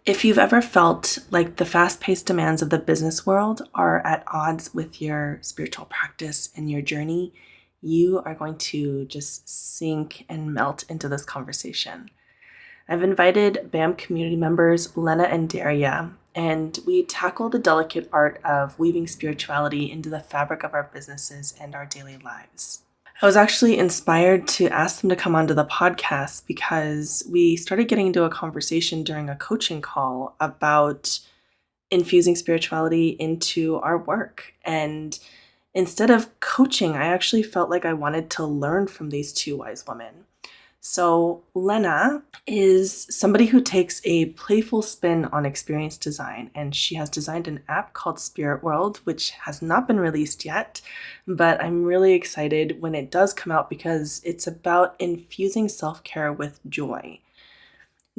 If you've ever felt like the fast paced demands of the business world are at odds with your spiritual practice and your journey, you are going to just sink and melt into this conversation. I've invited BAM community members Lena and Daria, and we tackle the delicate art of weaving spirituality into the fabric of our businesses and our daily lives. I was actually inspired to ask them to come onto the podcast because we started getting into a conversation during a coaching call about infusing spirituality into our work. And instead of coaching, I actually felt like I wanted to learn from these two wise women. So, Lena is somebody who takes a playful spin on experience design, and she has designed an app called Spirit World, which has not been released yet, but I'm really excited when it does come out because it's about infusing self care with joy.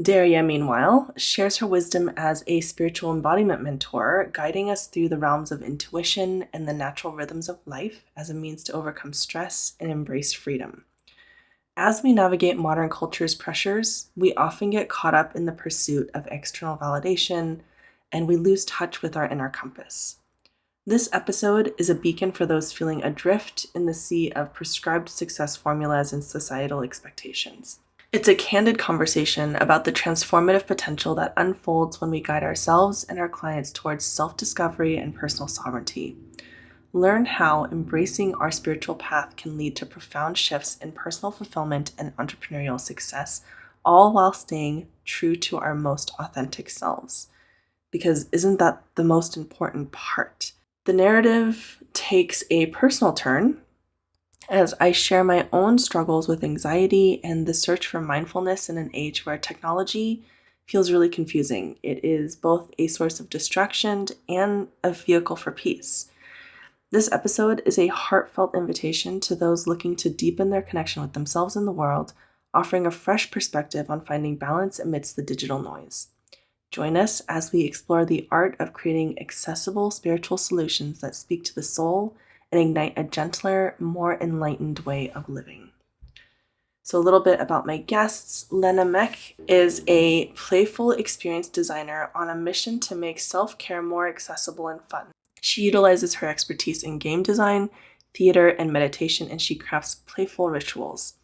Daria, meanwhile, shares her wisdom as a spiritual embodiment mentor, guiding us through the realms of intuition and the natural rhythms of life as a means to overcome stress and embrace freedom. As we navigate modern culture's pressures, we often get caught up in the pursuit of external validation and we lose touch with our inner compass. This episode is a beacon for those feeling adrift in the sea of prescribed success formulas and societal expectations. It's a candid conversation about the transformative potential that unfolds when we guide ourselves and our clients towards self-discovery and personal sovereignty. Learn how embracing our spiritual path can lead to profound shifts in personal fulfillment and entrepreneurial success, all while staying true to our most authentic selves. Because isn't that the most important part? The narrative takes a personal turn as I share my own struggles with anxiety and the search for mindfulness in an age where technology feels really confusing. It is both a source of distraction and a vehicle for peace. This episode is a heartfelt invitation to those looking to deepen their connection with themselves and the world, offering a fresh perspective on finding balance amidst the digital noise. Join us as we explore the art of creating accessible spiritual solutions that speak to the soul and ignite a gentler, more enlightened way of living. So, a little bit about my guests. Lena Mech is a playful experience designer on a mission to make self-care more accessible and fun. She utilizes her expertise in game design, theater, and meditation, and she crafts playful rituals.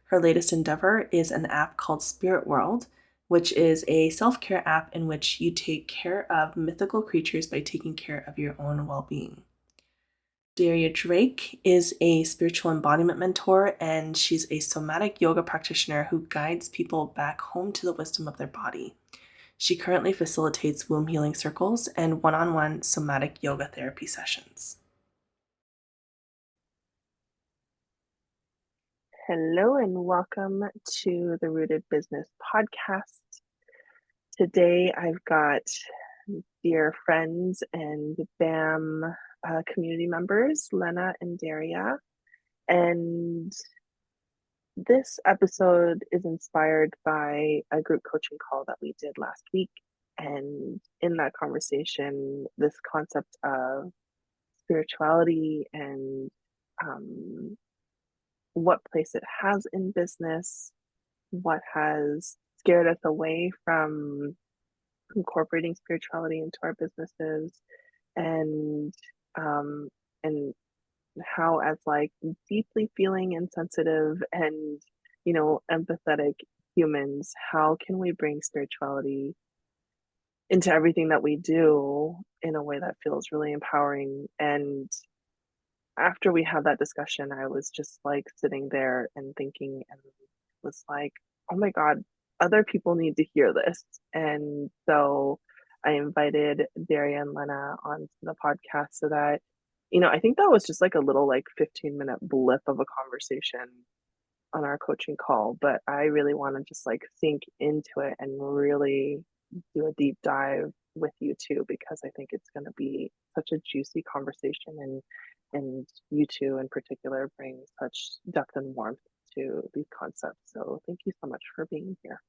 Her latest endeavor is an app called Spirit World, which is a self-care app in which you take care of mythical creatures by taking care of your own well-being. Daria Drake is a spiritual embodiment mentor, and she's a somatic yoga practitioner who guides people back home to the wisdom of their body. She currently facilitates womb healing circles and one-on-one somatic yoga therapy sessions. Hello and welcome to the Rooted Business Podcast. Today I've got dear friends and BAM community members, Lena and Daria. And this episode is inspired by a group coaching call that we did last week. And in that conversation, this concept of spirituality and what place it has in business, what has scared us away from incorporating spirituality into our businesses, and um, and how as like deeply feeling and sensitive and empathetic humans, how can we bring spirituality into everything that we do in a way that feels really empowering. And after we had that discussion, I was just like sitting there and thinking and was like, oh my God, other people need to hear this. And so I invited Daria and Lena onto the podcast so that, I think that was just like a little like 15-minute blip of a conversation on our coaching call, but I really want to just like sink into it and really do a deep dive with you too, because I think it's going to be such a juicy conversation, and you two in particular bring such depth and warmth to these concepts. So thank you so much for being here.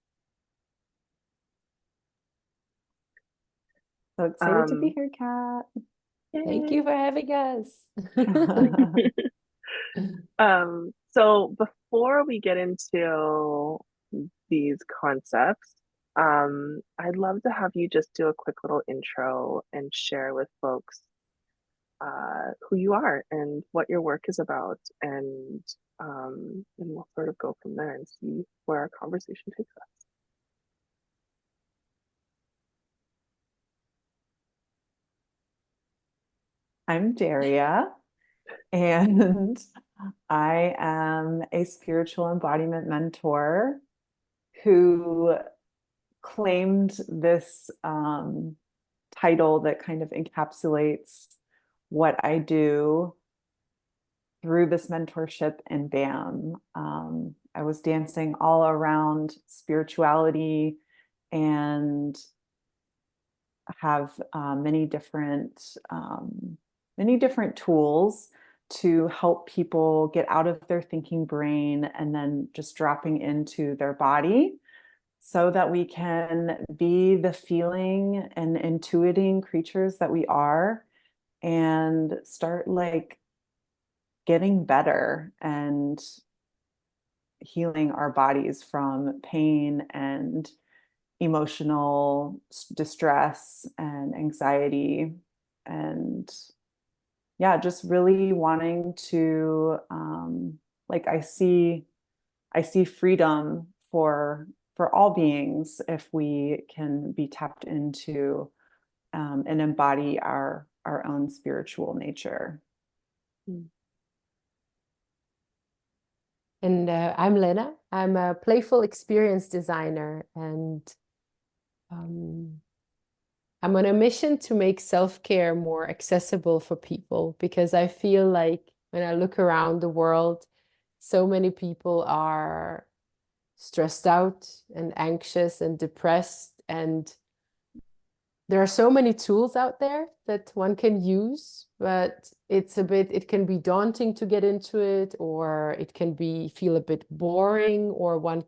So excited to be here, Kat. Thank you for having us. So before we get into these concepts, I'd love to have you just do a quick little intro and share with folks who you are and what your work is about, and we'll sort of go from there and see where our conversation takes us. I'm Daria, and I am a spiritual embodiment mentor who claimed this title that kind of encapsulates what I do through this mentorship in BAM. I was dancing all around spirituality and have many different tools to help people get out of their thinking brain and then just dropping into their body so that we can be the feeling and intuiting creatures that we are and start like getting better and healing our bodies from pain and emotional distress and anxiety, and yeah, just really wanting to like I see freedom for all beings if we can be tapped into and embody our own spiritual nature. Mm. And I'm Lena. I'm a playful experience designer, and I'm on a mission to make self-care more accessible for people, because I feel like when I look around the world, so many people are stressed out and anxious and depressed, and there are so many tools out there that one can use, but it can be daunting to get into it, or it can feel a bit boring, or one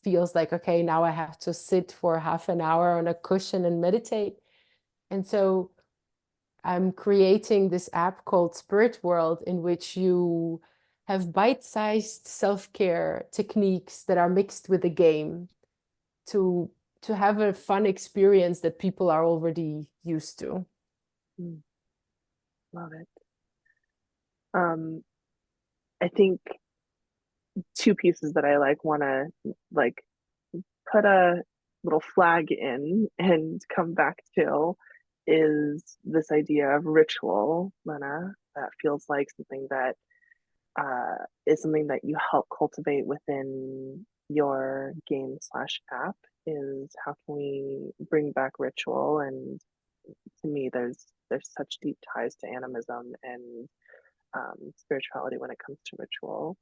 feels like, okay, now I have to sit for half an hour on a cushion and meditate. And so I'm creating this app called Spirit World, in which you have bite-sized self-care techniques that are mixed with a game to have a fun experience that people are already used to. Mm. Love it. I think two pieces that I want to like put a little flag in and come back to is this idea of ritual, Lena. That feels like something that is something that you help cultivate within your game slash app. Is how can we bring back ritual? And to me, there's such deep ties to animism and spirituality when it comes to ritual.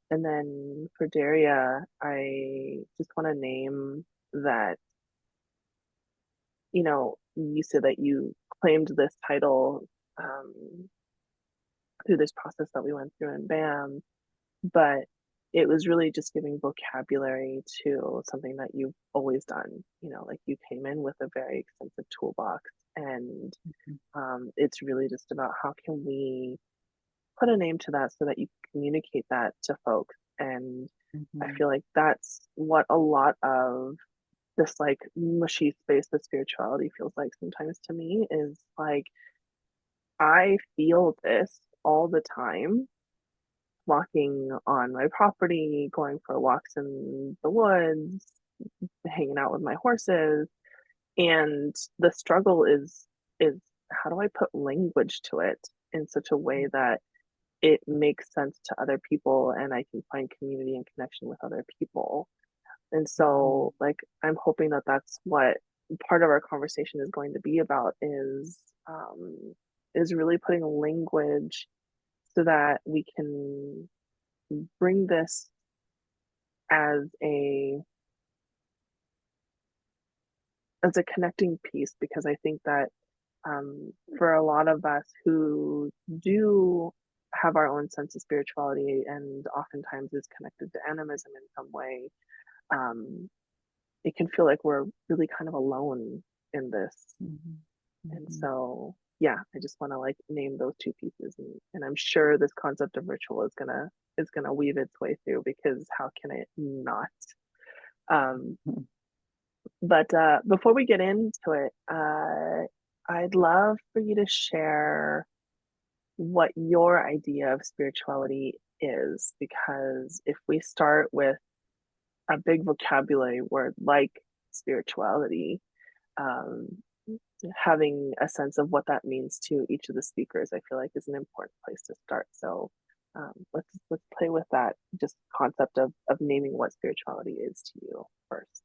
And then for Daria, I just want to name that, you said that you claimed this title through this process that we went through in BAM, but it was really just giving vocabulary to something that you've always done. Like you came in with a very extensive toolbox, and it's really just about how can we put a name to that so that you communicate that to folks. And I feel like that's what a lot of this like mushy space that spirituality feels like sometimes to me is like I feel this all the time walking on my property, going for walks in the woods, hanging out with my horses. And the struggle is how do I put language to it in such a way that it makes sense to other people and I can find community and connection with other people. And so like I'm hoping that that's what part of our conversation is going to be about is really putting language so that we can bring this as a connecting piece, because I think that for a lot of us who do have our own sense of spirituality and oftentimes is connected to animism in some way, um, it can feel like we're really kind of alone in this. And so, yeah, I just want to like name those two pieces, and I'm sure this concept of ritual is gonna weave its way through, because how can it not? Um, But before we get into it, I'd love for you to share what your idea of spirituality is, because if we start with a big vocabulary word like spirituality, um, having a sense of what that means to each of the speakers, I feel like is an important place to start. So let's play with that just concept of naming what spirituality is to you first.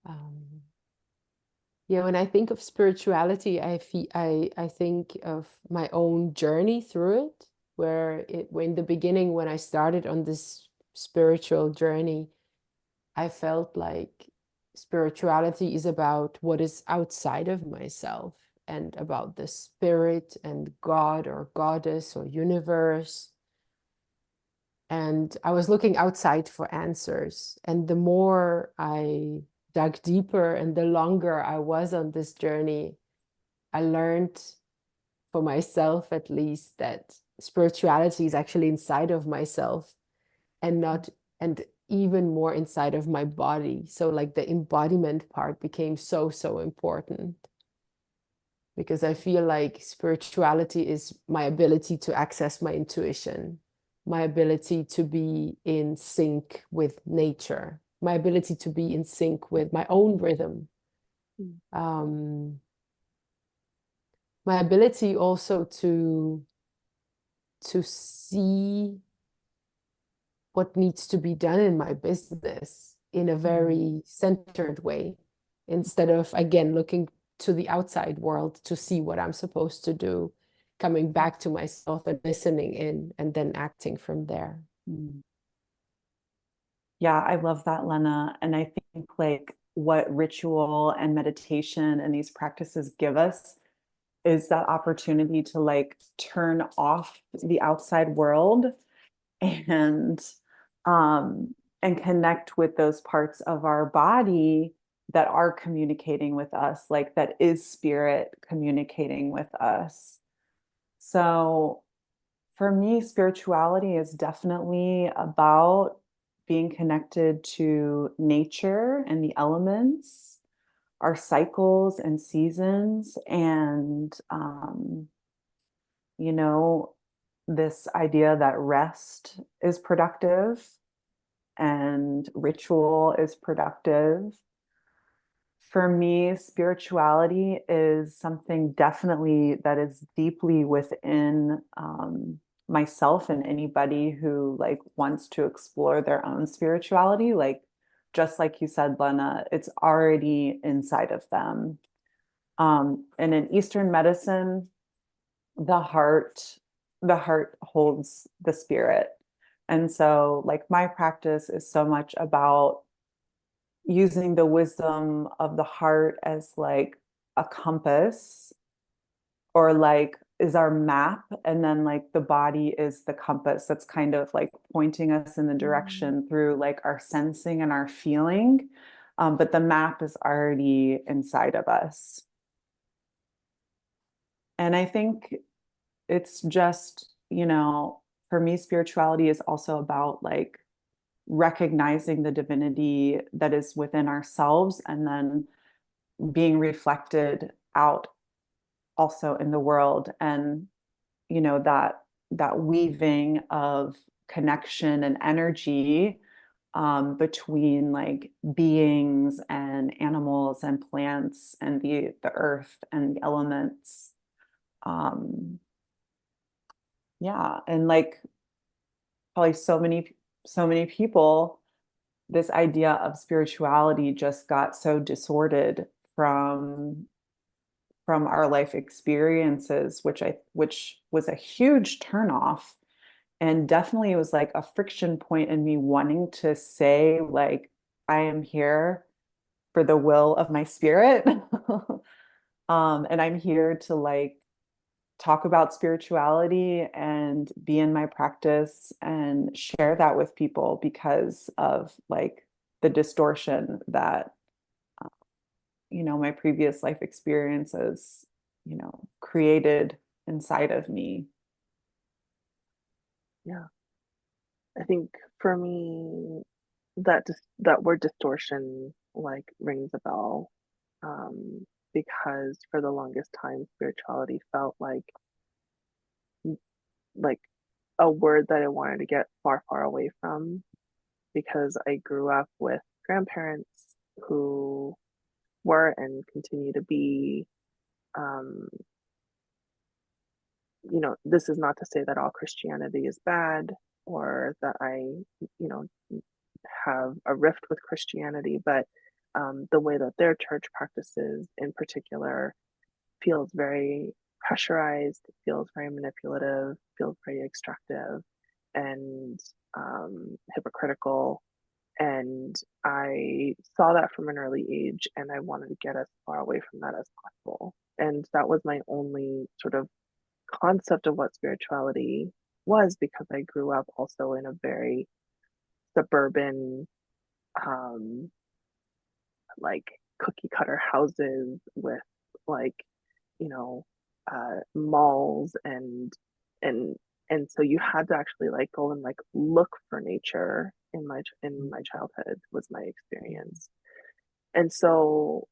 Um, yeah, when I think of spirituality, I think of my own journey through it, where in the beginning, when I started on this spiritual journey, I felt like spirituality is about what is outside of myself and about the spirit and God or goddess or universe. And I was looking outside for answers. And the more I dug deeper and the longer I was on this journey, I learned for myself at least that spirituality is actually inside of myself and not and even more inside of my body. So like the embodiment part became so important because I feel like spirituality is my ability to access my intuition, my ability to be in sync with nature, my ability to be in sync with my own rhythm. Um, my ability also to see what needs to be done in my business in a very centered way, instead of, again, looking to the outside world to see what I'm supposed to do, coming back to myself and listening in and then acting from there. Yeah, I love that, Lena. And I think like what ritual and meditation and these practices give us is that opportunity to like turn off the outside world and um and connect with those parts of our body that are communicating with us, like that is spirit communicating with us. So for me, spirituality is definitely about being connected to nature and the elements, our cycles and seasons, and you know, this idea that rest is productive and ritual is productive. For me, spirituality is something definitely that is deeply within myself and anybody who like wants to explore their own spirituality. Like, just like you said, Lena, it's already inside of them. And in Eastern medicine, the heart, the heart holds the spirit. And so, like, my practice is so much about using the wisdom of the heart as like a compass, or like is our map, and then like the body is the compass that's kind of like pointing us in the direction through like our sensing and our feeling, but the map is already inside of us. And I think it's just, for me, spirituality is also about like recognizing the divinity that is within ourselves and then being reflected out also in the world. And that weaving of connection and energy between like beings and animals and plants and the earth and the elements. Yeah, and like probably so many people, this idea of spirituality just got so distorted from our life experiences, which was a huge turnoff, and definitely was like a friction point in me wanting to say like I am here for the will of my spirit. And I'm here to like talk about spirituality and be in my practice and share that with people because of like the distortion that my previous life experiences created inside of me. Yeah. I think for me, that word distortion like rings a bell, um, because for the longest time, spirituality felt like a word that I wanted to get far, far away from because I grew up with grandparents who were and continue to be, um, this is not to say that all Christianity is bad or that I have a rift with Christianity, but the way that their church practices in particular feels very pressurized, feels very manipulative, feels very extractive and hypocritical. And I saw that from an early age, and I wanted to get as far away from that as possible. And that was my only sort of concept of what spirituality was because I grew up also in a very suburban, um, like cookie cutter houses with like, you know, malls and and so you had to actually like go and like look for nature in my childhood was my experience. And so,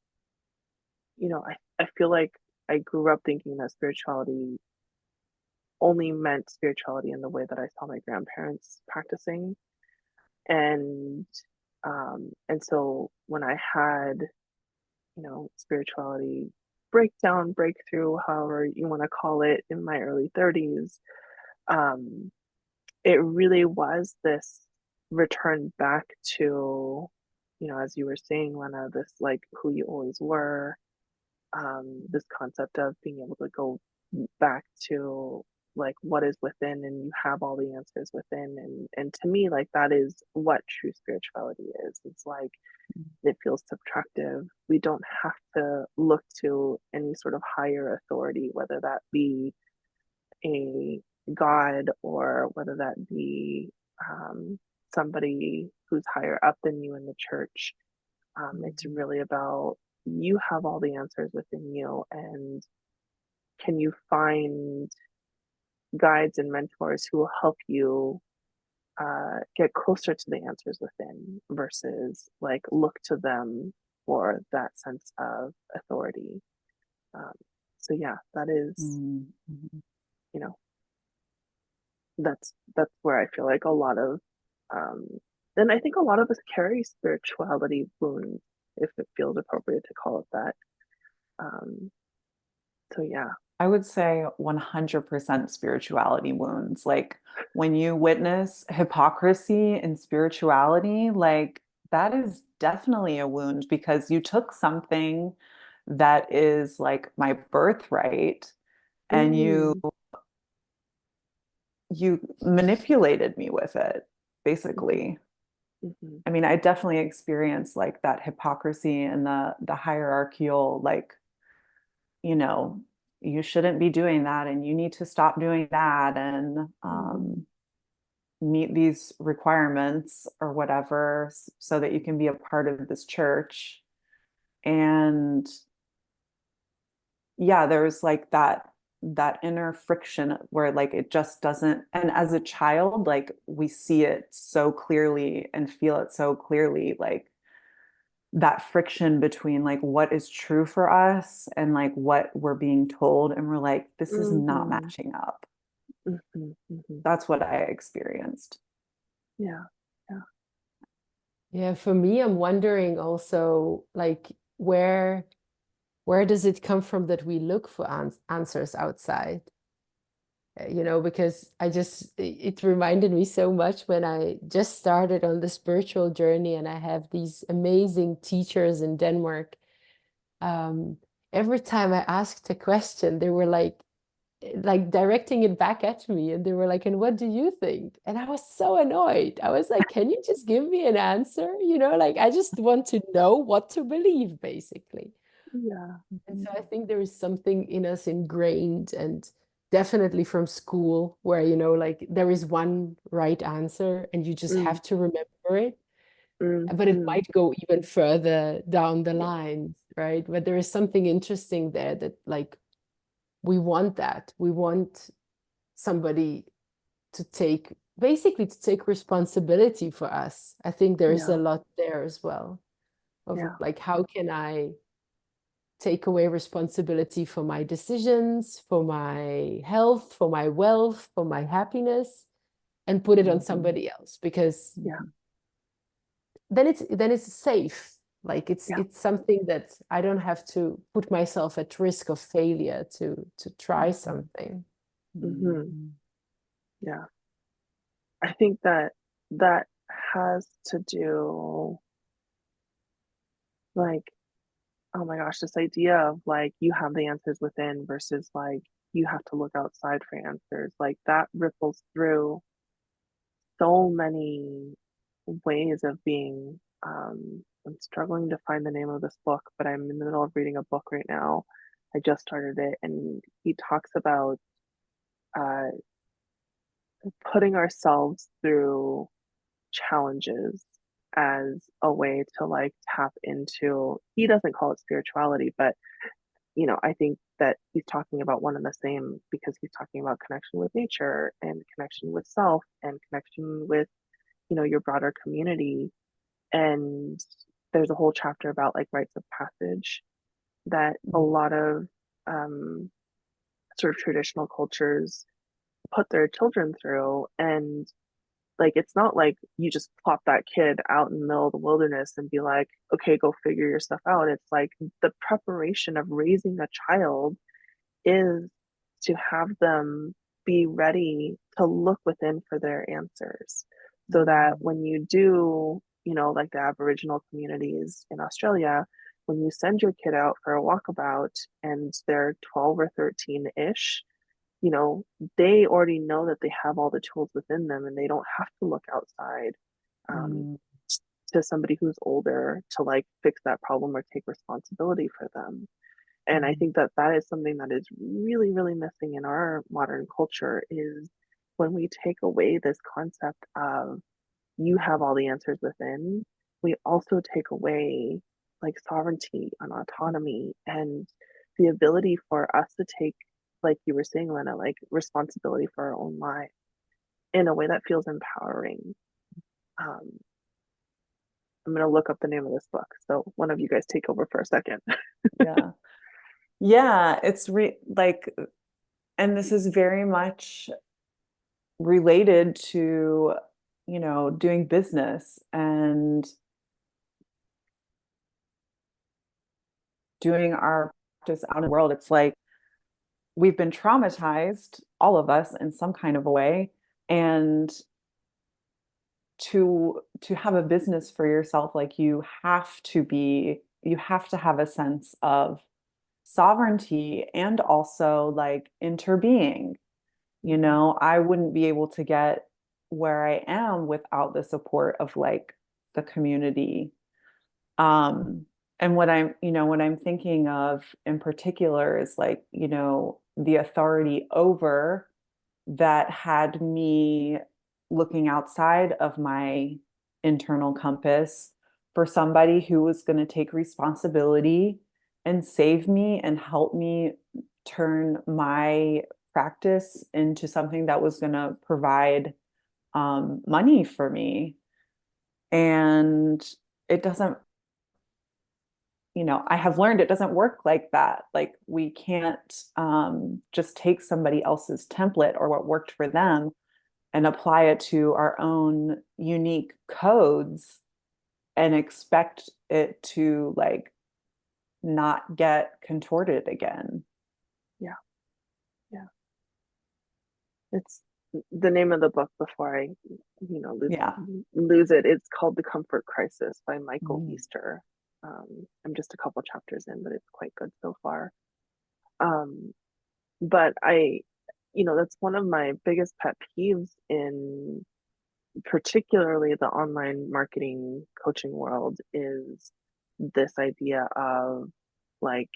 I feel like I grew up thinking that spirituality only meant spirituality in the way that I saw my grandparents practicing. And so when I had, spirituality breakdown, breakthrough, however you want to call it, in my early 30s, um, it really was this return back to, as you were saying, Lena, this like who you always were, this concept of being able to go back to like what is within and you have all the answers within and to me like that is what true spirituality is. It's like it feels subtractive. We don't have to look to any sort of higher authority, whether that be a god or whether that be somebody who's higher up than you in the church. It's really about you have all the answers within you, and can you find guides and mentors who will help you get closer to the answers within versus like look to them for that sense of authority. Um, so yeah, that is, Mm-hmm. you know, that's where I feel like a lot of, um, and I think a lot of us carry spirituality wounds, if it feels appropriate to call it that. Um, so yeah. I would say 100% spirituality wounds. Like when you witness hypocrisy in spirituality, like that is definitely a wound because you took something that is like my birthright and you Mm, you manipulated me with it, mhm, basically. mhm, I mean, I definitely experienced like that hypocrisy and the hierarchical like you know, you shouldn't be doing that and you need to stop doing that and mhm, meet these requirements or whatever so that you can be a part of this church. And yeah, there's like that inner friction where like it just doesn't, and as a child like we see it so clearly and feel it so clearly, like that friction between like what is true for us and like what we're being told, and we're like, this is not mhm, matching up. mhm, mhm. That's what I experienced. Yeah, yeah. Yeah, for me, I'm wondering also like where does it come from that we look for answers outside? Because it reminded me so much when I just started on the spiritual journey and I have these amazing teachers in Denmark. Um, every time I asked a question, they were like directing it back at me and they were like, and what do you think? And I was so annoyed. I was like, can you just give me an answer? Like I just want to know what to believe, basically. Yeah. And Mhm. so I think there is something in us ingrained and definitely from school where, like there is one right answer and you just Mm, have to remember it. But it mhm. might go even further down the Yeah. line, right? But there is something interesting there that like we want that. We want somebody to take basically to take responsibility for us. I think there's a Yeah. lot there as well of Yeah. like, how can I take away responsibility for my decisions, for my health, for my wealth, for my happiness, and put it on somebody else? Because Yeah. then it's safe. Like Yeah. it's something that I don't have to put myself at risk of failure to try something. Mm-hmm. Yeah. I think that that has to do, like, oh my gosh, this idea of like you have the answers within versus like you have to look outside for answers. Like that ripples through so many ways of being. I'm struggling to find the name of this book, but I'm in the middle of reading a book right now. I just started it, and he talks about uh, putting ourselves through challenges as a way to like tap into, he doesn't call it spirituality, but I think that he's talking about one and the same because he's talking about connection with nature and connection with self and connection with, your broader community. And there's a whole chapter about like rites of passage that a lot of um, sort of traditional cultures put their children through. And like, it's not like you just plop that kid out in the middle of the wilderness and be like, okay, go figure your stuff out. It's like the preparation of raising a child is to have them be ready to look within for their answers so that when you do, like the Aboriginal communities in Australia, when you send your kid out for a walkabout and they're 12 or 13-ish, you know, they already know that they have all the tools within them and they don't have to look outside um, to somebody who's older to like fix that problem or take responsibility for them. And I think that that is something that is really, really missing in our modern culture is when we take away this concept of you have all the answers within, we also take away like sovereignty and autonomy and the ability for us to take, like you were saying, Lena, like responsibility for our own life in a way that feels empowering. Um, I'm going to look up the name of this book. So one of you guys take over for a second. Yeah. Yeah, it's like, and this is very much related to, doing business and doing our practice out in the world. It's like we've been traumatized, all of us, in some kind of a way. And to have a business for yourself, like you have to have a sense of sovereignty and also like interbeing. I wouldn't be able to get where I am without the support of like the community. And what I'm thinking of in particular is like, the authority over that had me looking outside of my internal compass for somebody who was going to take responsibility and save me and help me turn my practice into something that was going to provide money for me. And it doesn't, I have learned it doesn't work like that. Like we can't just take somebody else's template or what worked for them and apply it to our own unique codes and expect it to like not get contorted again. Yeah. Yeah. It's the name of the book before I, lose, Yeah. lose it. It's called The Comfort Crisis by Michael Mm. Easter. I'm just a couple chapters in, but it's quite good so far. Um, but that's one of my biggest pet peeves in particularly the online marketing coaching world is this idea of like,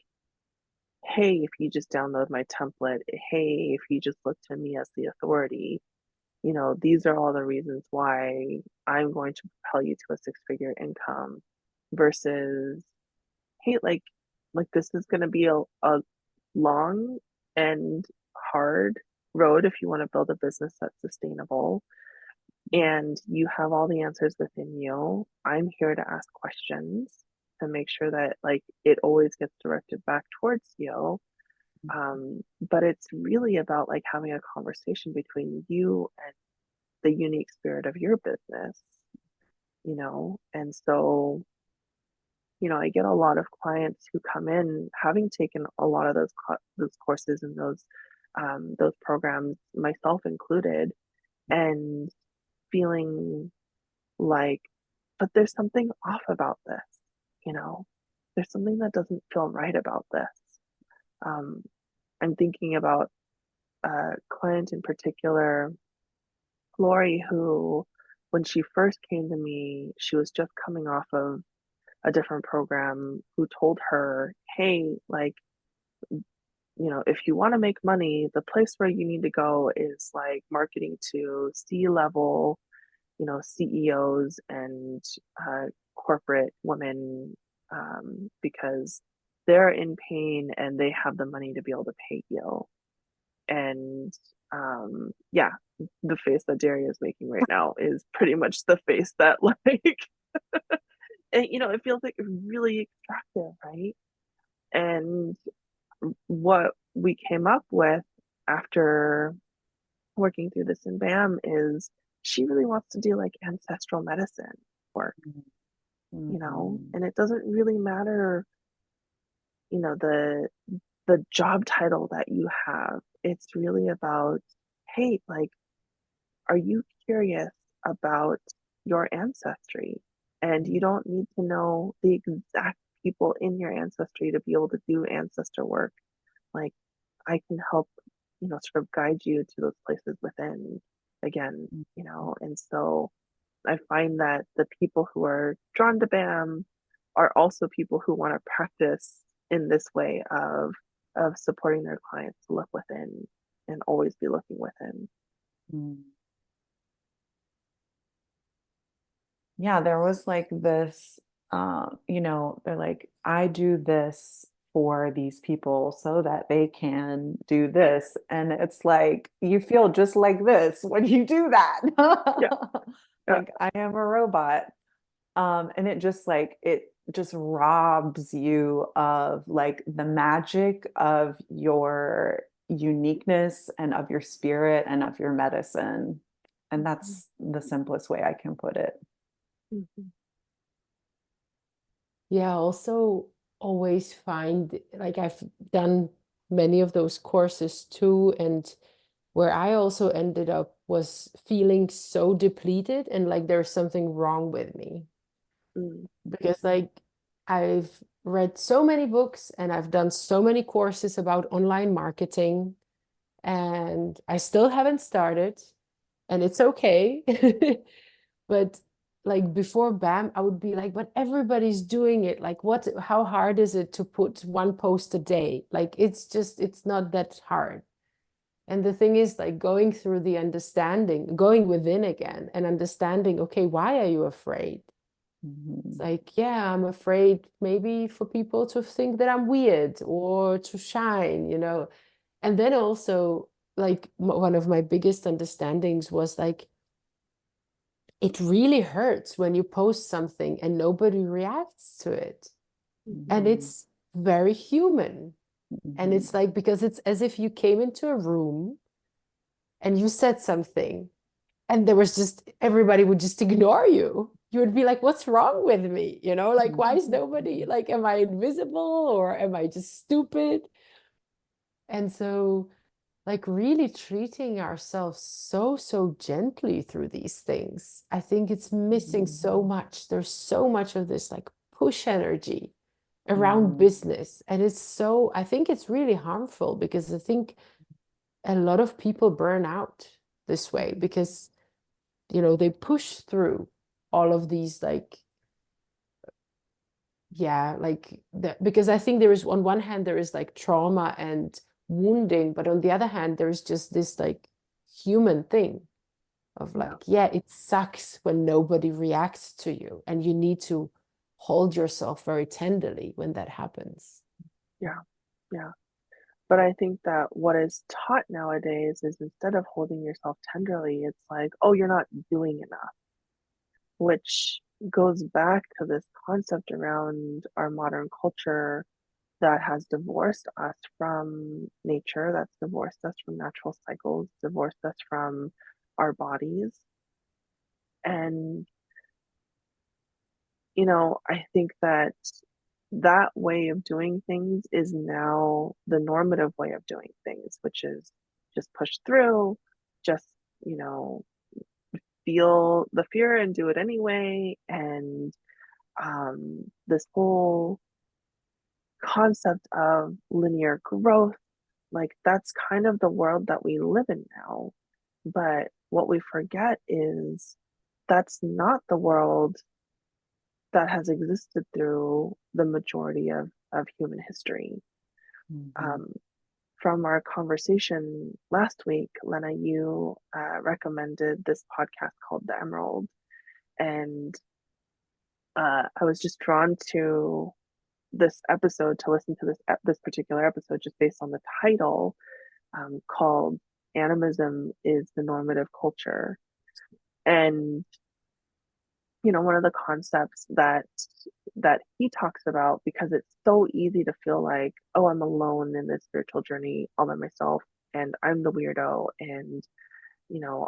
hey, if you just download my template, hey, if you just look to me as the authority, these are all the reasons why I'm going to propel you to a six-figure income versus, hey, like this is going to be a long and hard road if you want to build a business that's sustainable and you have all the answers within you. I'm here to ask questions to make sure that like it always gets directed back towards you. But it's really about like having a conversation between you and the unique spirit of your business, you know? And so, you know, I get a lot of clients who come in having taken a lot of those courses and those programs, myself included, and feeling like, but there's something off about this, you know, there's something that doesn't feel right about this. Um, I'm thinking about a client in particular, Lori, who, when she first came to me, she was just coming off of a different program who told her, hey, like, you know, if you want to make money, the place where you need to go is like marketing to C-level, you know, CEOs and corporate women because they're in pain and they have the money to be able to pay you. And yeah, the face that Daria is making right now is pretty much the face that like, and, you know, it feels like really extractive, right? And what we came up with after working through this in BAM is she really wants to do like ancestral medicine work, you know, and it doesn't really matter, you know, the job title that you have. It's really about, hey, like, are you curious about your ancestry? And you don't need to know the exact people in your ancestry to be able to do ancestor work. Like, I can help, you know, sort of guide you to those places within again, you know. And so I find that the people who are drawn to BAM are also people who want to practice in this way of supporting their clients to look within and always be looking within. Yeah, there was like this, you know, they're like, I do this for these people so that they can do this. And it's like, you feel just like this when you do that. Yeah, yeah. Like, I am a robot. And it just like, it just robs you of like the magic of your uniqueness and of your spirit and of your medicine. And that's the simplest way I can put it. Mm-hmm. Yeah, also always find like I've done many of those courses too, and where I also ended up was feeling so depleted and like there's something wrong with me. Mm-hmm. Because like I've read so many books and I've done so many courses about online marketing, and I still haven't started, and it's okay. But like before BAM, I would be like, but everybody's doing it. Like, how hard is it to put one post a day? Like, it's not that hard. And the thing is, like, going through the understanding, going within again and understanding, okay, why are you afraid? It's like, yeah, I'm afraid maybe for people to think that I'm weird or to shine, you know. And then also, like, one of my biggest understandings was like, it really hurts when you post something and nobody reacts to it. And it's very human. And it's like, because it's as if you came into a room and you said something and there was just, everybody would just ignore you. You would be like, what's wrong with me? You know, like, why is nobody, like, am I invisible or am I just stupid? And so, like, really treating ourselves so gently through these things. I think it's missing so much. There's so much of this like push energy around business. And it's so, I think it's really harmful because I think a lot of people burn out this way because, you know, they push through all of these like, yeah, like because I think there is on one hand, there is like trauma and wounding, but on the other hand, there's just this like human thing of like, yeah, it sucks when nobody reacts to you, and you need to hold yourself very tenderly when that happens. Yeah, yeah. But I think that what is taught nowadays is instead of holding yourself tenderly, it's like, oh, you're not doing enough, which goes back to this concept around our modern culture that has divorced us from nature, that's divorced us from natural cycles, divorced us from our bodies. And, I think that that way of doing things is now the normative way of doing things, which is just push through, just, you know, feel the fear and do it anyway. And this whole concept of linear growth, like that's kind of the world that we live in now. But what we forget is that's not the world that has existed through the majority of human history. Mhm. Um, from our conversation last week, Lena, you recommended this podcast called The Emerald. And I was just drawn to this episode to listen to this particular episode just based on the title, called Animism is the Normative Culture. And one of the concepts that he talks about, because it's so easy to feel like, oh, I'm alone in this spiritual journey all by myself, and I'm the weirdo, and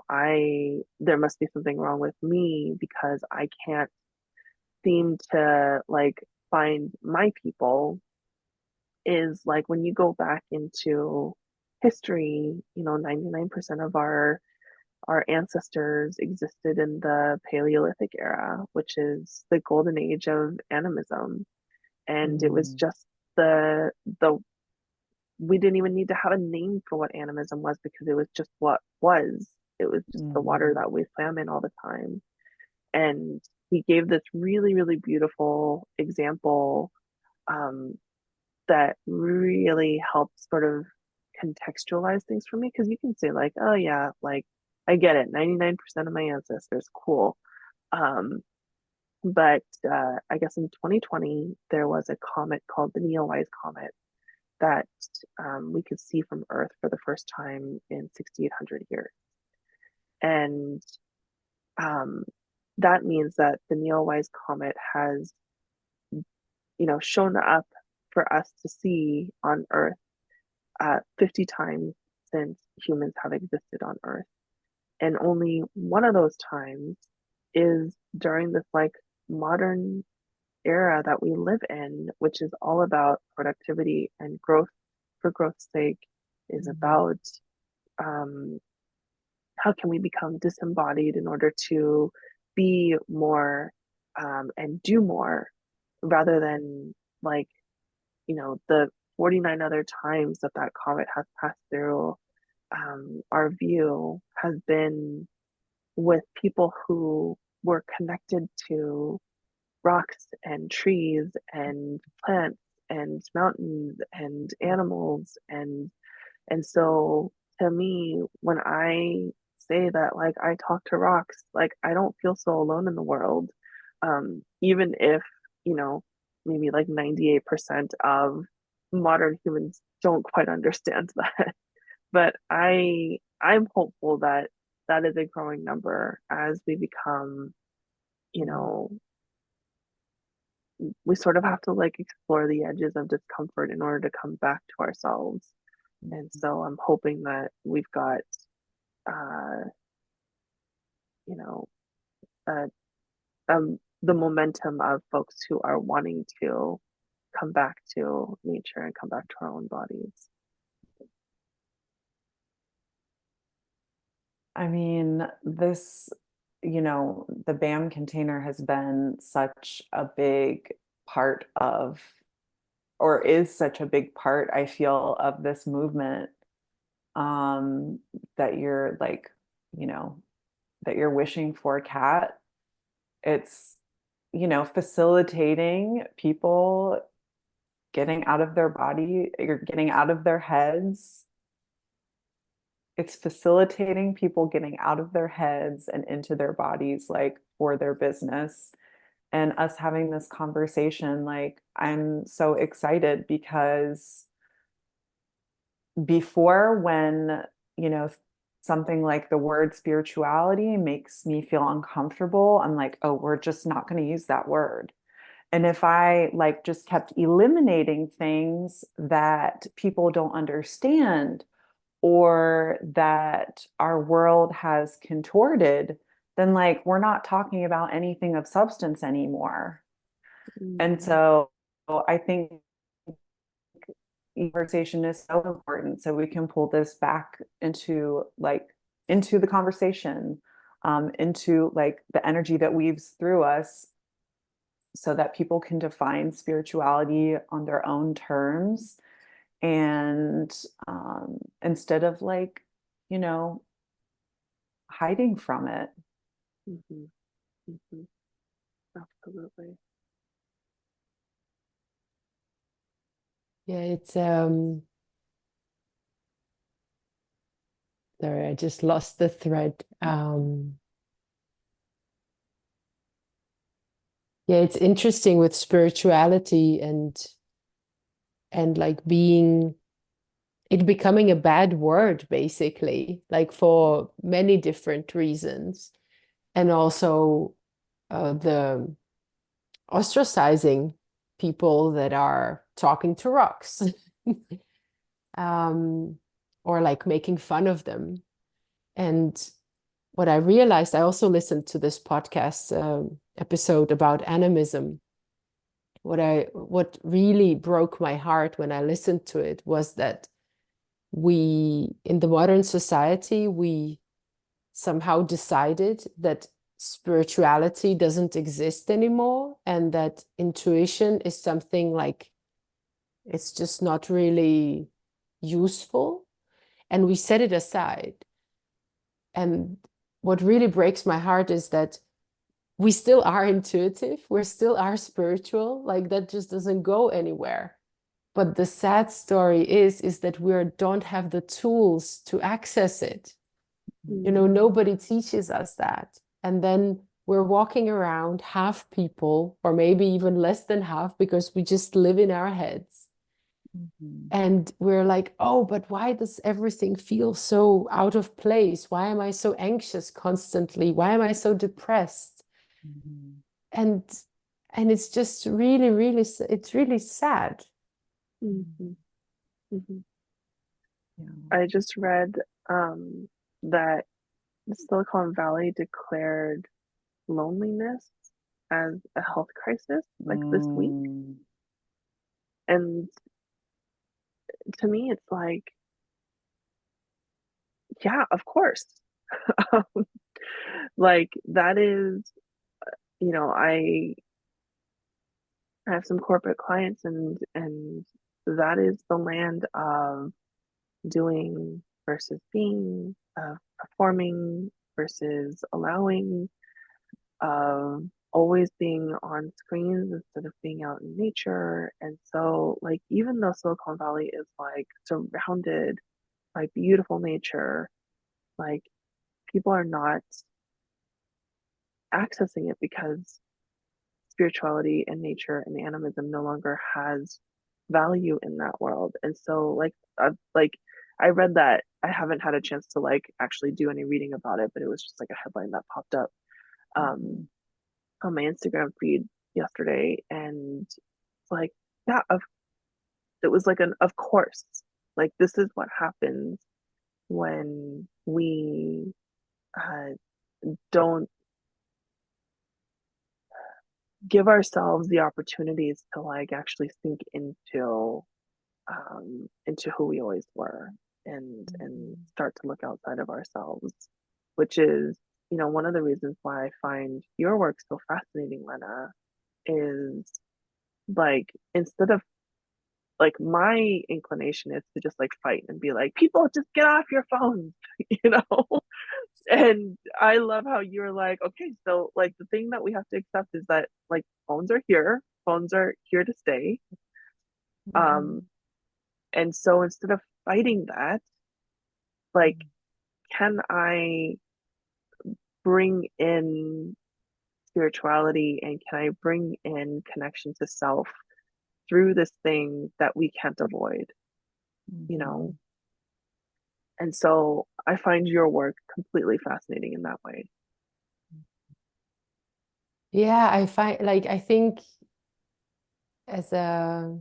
I there must be something wrong with me because I can't seem to like find my people. Is like when you go back into history, 99% of our ancestors existed in the Paleolithic era, which is the golden age of animism. And it was Mm. just the we didn't even need to have a name for what animism was because it was just what was. It was just the water Mhm. that we swam in all the time. And he gave this really, really beautiful example, um, that really helped sort of contextualize things for me, because you can say like, oh yeah, like I get it, 99% of my ancestors, cool. Um, but I guess in 2020 there was a comet called the Neowise comet that we could see from Earth for the first time in 6,800 years. And um, that means that the Neowise comet has, shown up for us to see on Earth 50 times since humans have existed on Earth. And only one of those times is during this like modern era that we live in, which is all about productivity and growth for growth's sake, is Mhm. about um, how can we become disembodied in order to be more, and do more, rather than like, the 49 other times that that comet has passed through our view has been with people who were connected to rocks and trees and plants and mountains and animals. And so to me, when I say that like I talk to rocks, like I don't feel so alone in the world. Even if, you know, maybe like 98% of modern humans don't quite understand that. But I'm hopeful that that is a growing number as we become, you Mhm. know, we sort of have to like explore the edges of discomfort in order to come back to ourselves. And Mhm. so I'm hoping that we've got, uh, you know, uh, the momentum of folks who are wanting to come back to nature and come back to our own bodies. I mean, the BAM container has been such a big part of, or is such a big part, I feel, of this movement, um, that you're like, you know, that you're wishing for, Kat. It's, facilitating people getting out of their body, you're getting out of their heads. It's facilitating people getting out of their heads and into their bodies, like for their business. And us having this conversation, like, I'm so excited because before, when, you know, something like the word spirituality makes me feel uncomfortable, I'm like, oh, we're just not going to use that word. And if I like just kept eliminating things that people don't understand or that our world has contorted, then like we're not talking about anything of substance anymore. And Mm-hmm. so I think conversation is so important, so we can pull this back into the conversation, into like the energy that weaves through us, so that people can define spirituality on their own terms, and instead of like, you know, hiding from it. Mm-hmm. Mm-hmm. Absolutely. Yeah, it's sorry, I just lost the thread. Yeah, it's interesting with spirituality and like being it becoming a bad word, basically, like for many different reasons. And also the ostracizing people that are talking to rocks, um, or like making fun of them. And what I realized, I also listened to this podcast episode about animism. What really broke my heart when I listened to it was that we, in the modern society, we somehow decided that spirituality doesn't exist anymore, and that intuition is something like it's just not really useful, and we set it aside. And what really breaks my heart is that we still are intuitive, we still are spiritual, like that just doesn't go anywhere. But the sad story is that we don't have the tools to access it. You know, Mm-hmm. nobody teaches us that. And then we're walking around half people, or maybe even less than half, because we just live in our heads. Mhm. And we're like, oh, but why does everything feel so out of place? Why am I so anxious constantly? Why am I so depressed? Mhm. And it's just really, really, it's really sad. Mm-hmm. Mm-hmm. Yeah. I just read that Silicon Valley declared loneliness as a health crisis like this week. Mm. And to me, it's like, yeah, of course. Um, like that is, I have some corporate clients, and that is the land of doing versus being, of performing versus allowing, of always being on screens instead of being out in nature. And so, like, even though Silicon Valley is like surrounded by beautiful nature, like, people are not accessing it because spirituality and nature and animism no longer has value in that world. And so, like I read that. I haven't had a chance to like actually do any reading about it, but it was just like a headline that popped up um Mhm. on my Instagram feed yesterday, and it's like, yeah, it was like an of course, like this is what happens when we uh, don't give ourselves the opportunities to like actually sink into who we always were, and Mhm. start to look outside of ourselves, which is, one of the reasons why I find your work so fascinating, Lena, is like, instead of like, my inclination is to just like fight and be like, people just get off your phones, you know. And I love how you're like, okay, so like the thing that we have to accept is that like phones are here to stay. um Mhm. and so instead of fighting that, like, Mhm. can I bring in spirituality, and can I bring in connection to self through this thing that we can't avoid, you know? Mhm. And so I find your work completely fascinating in that way. Yeah, I find like I think as a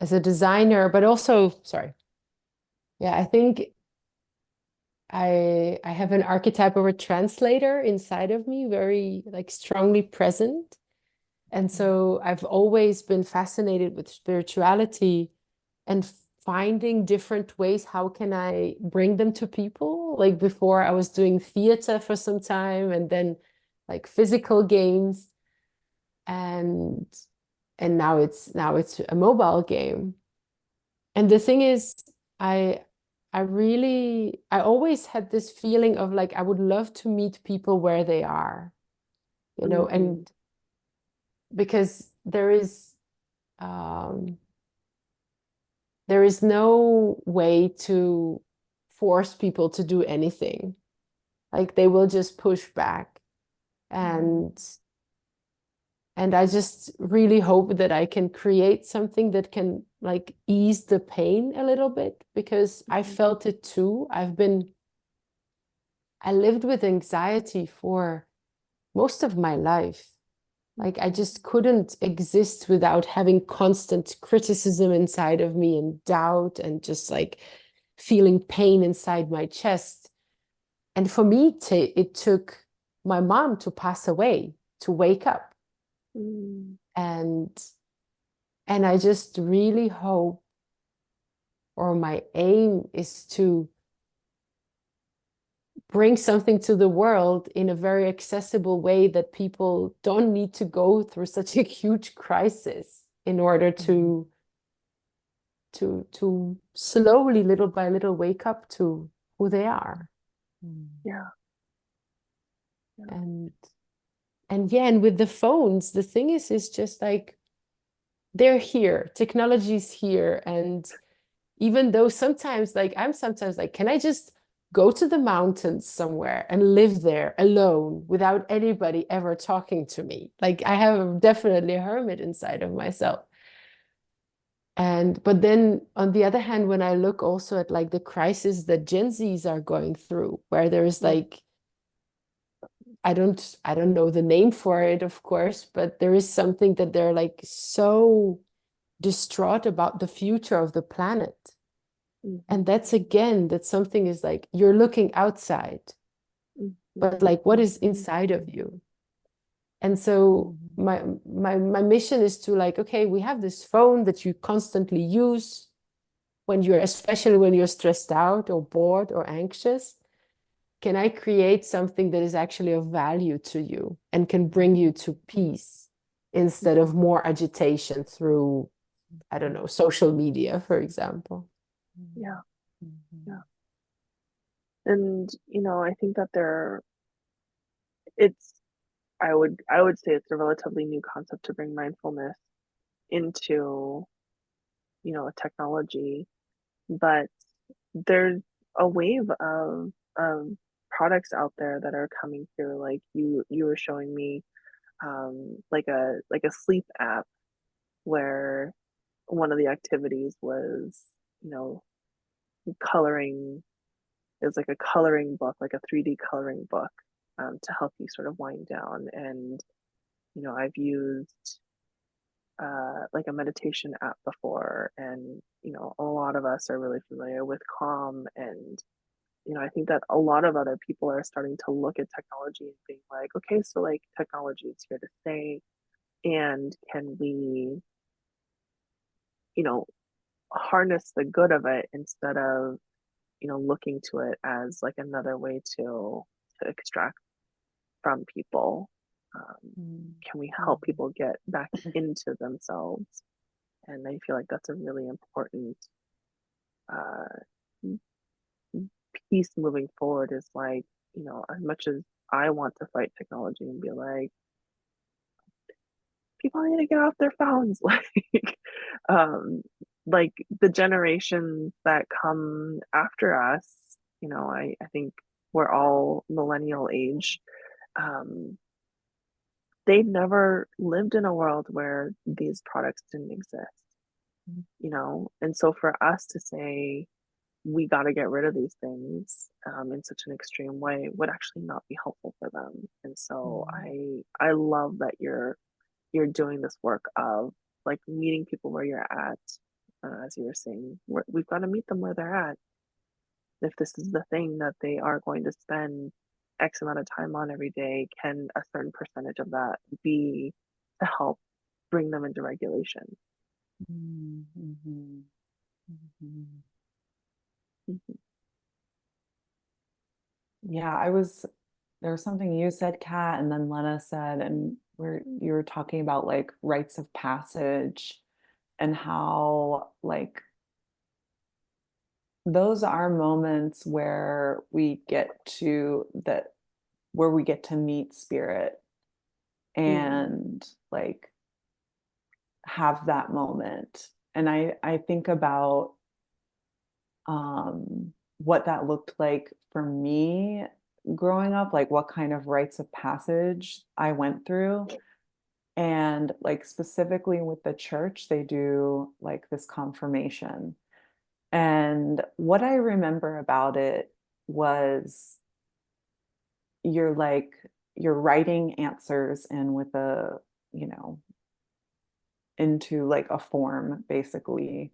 designer, but also, sorry. Yeah, I think I have an archetype of a translator inside of me, very like strongly present. And so I've always been fascinated with spirituality and finding different ways. How can I bring them to people? Like before I was doing theater for some time and then like physical games and now it's a mobile game. And the thing is, I I always had this feeling of like I would love to meet people where they are, Mm-hmm. and because um there is no way to force people to do anything. Like they will just push back. And I just really hope that I can create something that can like ease the pain a little bit because I felt it too. I lived with anxiety for most of my life. Like I just couldn't exist without having constant criticism inside of me and doubt and just like feeling pain inside my chest. And for me, it took my mom to pass away to wake up. Mm-hmm. And I just really hope, or my aim is to bring something to the world in a very accessible way that people don't need to go through such a huge crisis in order to slowly, little by little, wake up to who they are. Yeah. Yeah. And yeah, and with the phones, the thing is just like they're here, technology's here, and even though sometimes like I'm sometimes like, can I just go to the mountains somewhere and live there alone without anybody ever talking to me? Like I have definitely a hermit inside of myself. And but then on the other hand, when I look also at like the crisis that Gen Zs are going through, where there's like I don't know the name for it, of course, but there is something that they're like so distraught about the future of the planet. And that's again, that something is like you're looking outside, but like what is inside of you? And so my mission is to like, okay, we have this phone that you constantly use when you're, especially when you're stressed out or bored or anxious. Can I create something that is actually of value to you and can bring you to peace instead of more agitation through, I don't know, social media, for example? Yeah. Yeah. And I think that it's I would say it's a relatively new concept to bring mindfulness into, a technology, but there's a wave of products out there that are coming through. Like you were showing me like a sleep app where one of the activities was, you know, coloring. It was like a coloring book, like a 3D coloring book, to help you sort of wind down. And I've used like a meditation app before, and a lot of us are really familiar with Calm. And I think that a lot of other people are starting to look at technology and being like, okay, so like technology is here to stay, and can we, you know, harness the good of it instead of looking to it as like another way to extract from people. Can we help people get back into themselves? And I feel like that's a really important uh, piece moving forward. Is like, as much as I want to fight technology and be like, people need to get off their phones, um, like the generations that come after us, I think we're all millennial age. Um, they've never lived in a world where these products didn't exist, and so for us to say, we got to get rid of these things in such an extreme way would actually not be helpful for them. And so I love that you're doing this work of like meeting people where you're at, as you were saying, we've got to meet them where they're at. If this is the thing that they are going to spend X amount of time on every day, can a certain percentage of that be to help bring them into regulation? Mm-hmm. Mm-hmm. Mhm. Yeah, there was something you said, Kat, and then Lena said, and you were talking about like rites of passage and how like those are moments where we get to meet spirit Mm. and like have that moment. And I think about what that looked like for me growing up, like what kind of rites of passage I went through. And like specifically with the church, they do like this confirmation. And what I remember about it was you're like, you're writing answers in with you know, into like a form basically.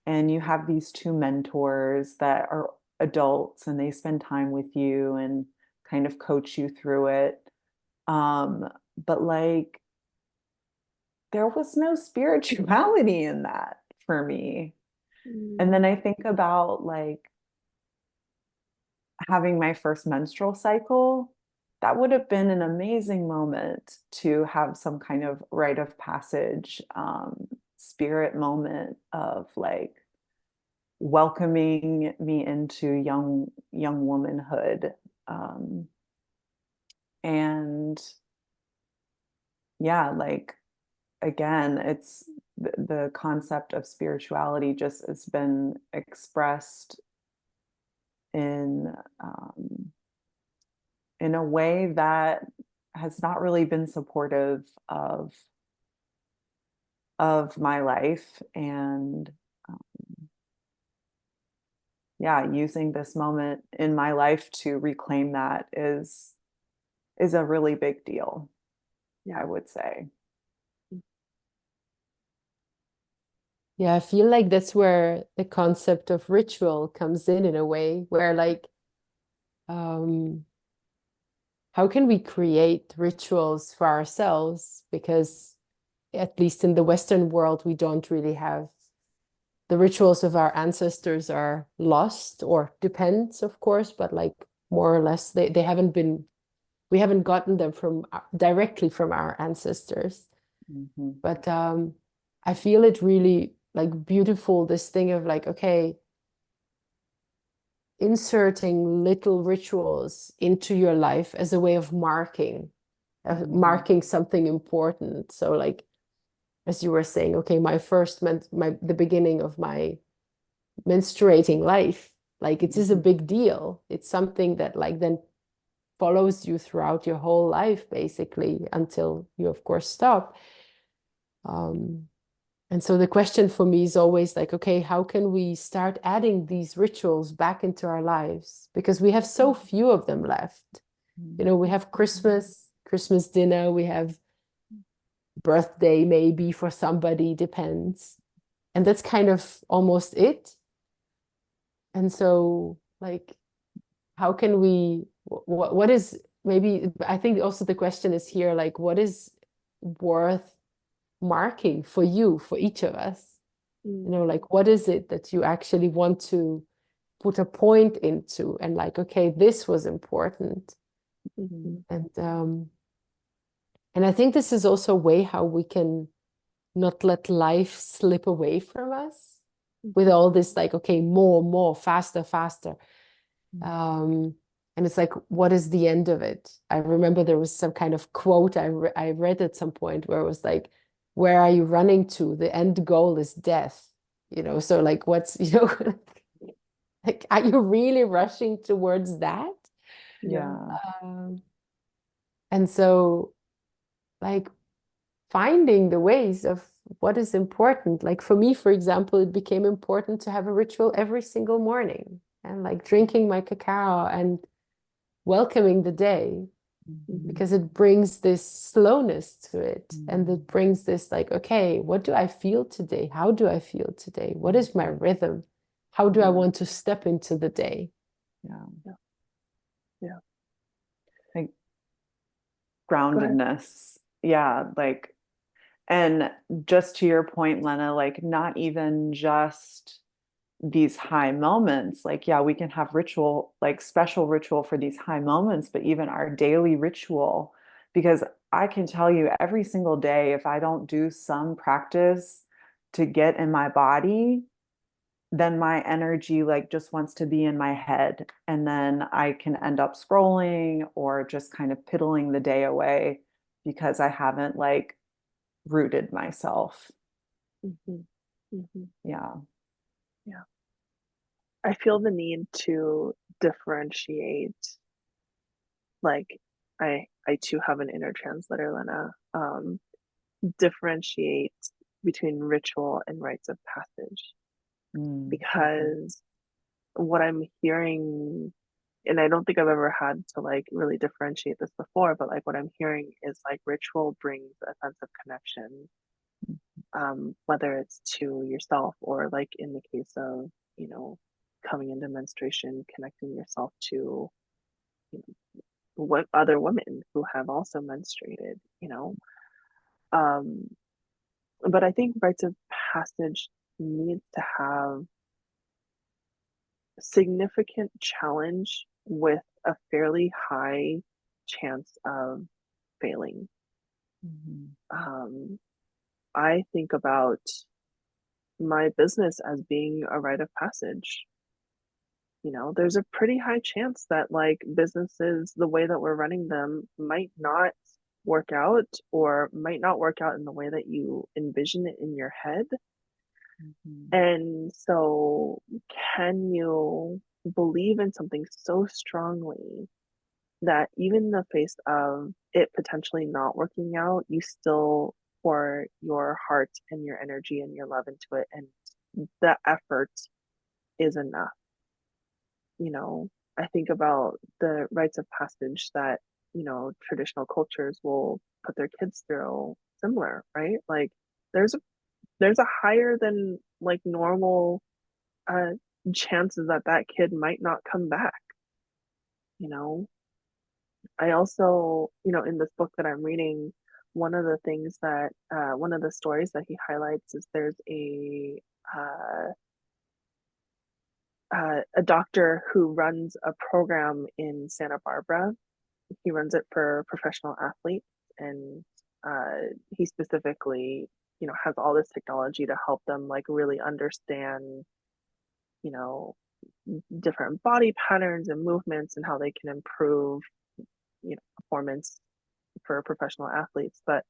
And you have these two mentors that are adults and they spend time with you and kind of coach you through it. Um, but like there was no spirituality in that for me. And Mm. then I think about like having my first menstrual cycle. That would have been an amazing moment to have some kind of rite of passage, spirit moment of like welcoming me into young womanhood. Um, and yeah, like again, it's the concept of spirituality just has been expressed in um, in a way that has not really been supportive of my life. And yeah, using this moment in my life to reclaim that is a really big deal, I Yeah. would say. Yeah, I feel like that's where the concept of ritual comes in a way, where like, um, how can we create rituals for ourselves? Because at least in the Western world, we don't really have the rituals of our ancestors are lost, or depends, of course, but like more or less they haven't been, we haven't gotten them from directly from our ancestors. Mm-hmm. But I feel it really like beautiful, this thing of like, okay, inserting little rituals into your life as a way of Mm-hmm. marking something important. So like, as you were saying, okay, the beginning of my menstruating life, like it is a Mm-hmm. big deal. It's something that like then follows you throughout your whole life, basically, until you of course stop. um, and so the question for me is always like, okay, how can we start adding these rituals back into our lives, because we have so few of them left. You know, we have Christmas dinner, we have birthday maybe for somebody, depends, and that's kind of almost it. And so like, how can we, what is, maybe I think also the question is here, like what is worth marking for you, for each of us? You know, Mm. like what is it that you actually want to put a point into, and like, okay, this was important. Mhm. And I think this is also a way how we can not let life slip away from us with Mhm. all this like, okay, more, faster, faster. Um, and it's like, what is the end of it? I remember there was some kind of quote I read at some point where it was like, where are you running to? The end goal is death. You know, so like, what's, you know, like, are you really rushing towards that? Yeah. Yeah. Um, and so, like, finding the ways of what is important. Like for me, for example, it became important to have a ritual every single morning and like drinking my cacao and welcoming the day, because it brings this slowness to it, and it brings this like, okay, what do I feel today? How do I feel today? What is my rhythm? How do I want to step into the day? Yeah. Like Go ahead. groundedness. Yeah, like, and just to your point, Lena, like not even just these high moments. Like, yeah, we can have ritual, like special ritual for these high moments, but even our daily ritual, because I can tell you every single day, if I don't do some practice to get in my body, then my energy like just wants to be in my head. And then I can end up scrolling or just kind of piddling the day away because I haven't like rooted myself. Mhm. Mhm. Yeah. Yeah. I feel the need to differentiate, like I too have an inner translator, Lena. Differentiate between ritual and rites of passage, because what I'm hearing, and I don't think I've ever had to like really differentiate this before, but like what I'm hearing is like ritual brings a sense of connection, whether it's to yourself or like in the case of, you know, coming into menstruation, connecting yourself to, you know, what other women who have also menstruated, you know. Um, but I think rites of passage needs to have significant challenge with a fairly high chance of failing. Um, I think about my business as being a rite of passage. You know, there's a pretty high chance that like businesses, the way that we're running them, might not work out or might not work out in the way that you envision it in your head. And so, can you believe in something so strongly that even in the face of it potentially not working out, you still pour your heart and your energy and your love into it, and the effort is enough? You know, I think about the rites of passage that, you know, traditional cultures will put their kids through similar, right? Like there's a there's a higher than like normal uh chances that that kid might not come back, you know. I also, you know, in this book that I'm reading, one of the things that one of the stories that he highlights is there's uh a doctor who runs a program in Santa Barbara. He runs it for professional athletes, and he specifically, you know, has all this technology to help them like really understand, you know, different body patterns and movements and how they can improve, you know, performance for professional athletes. But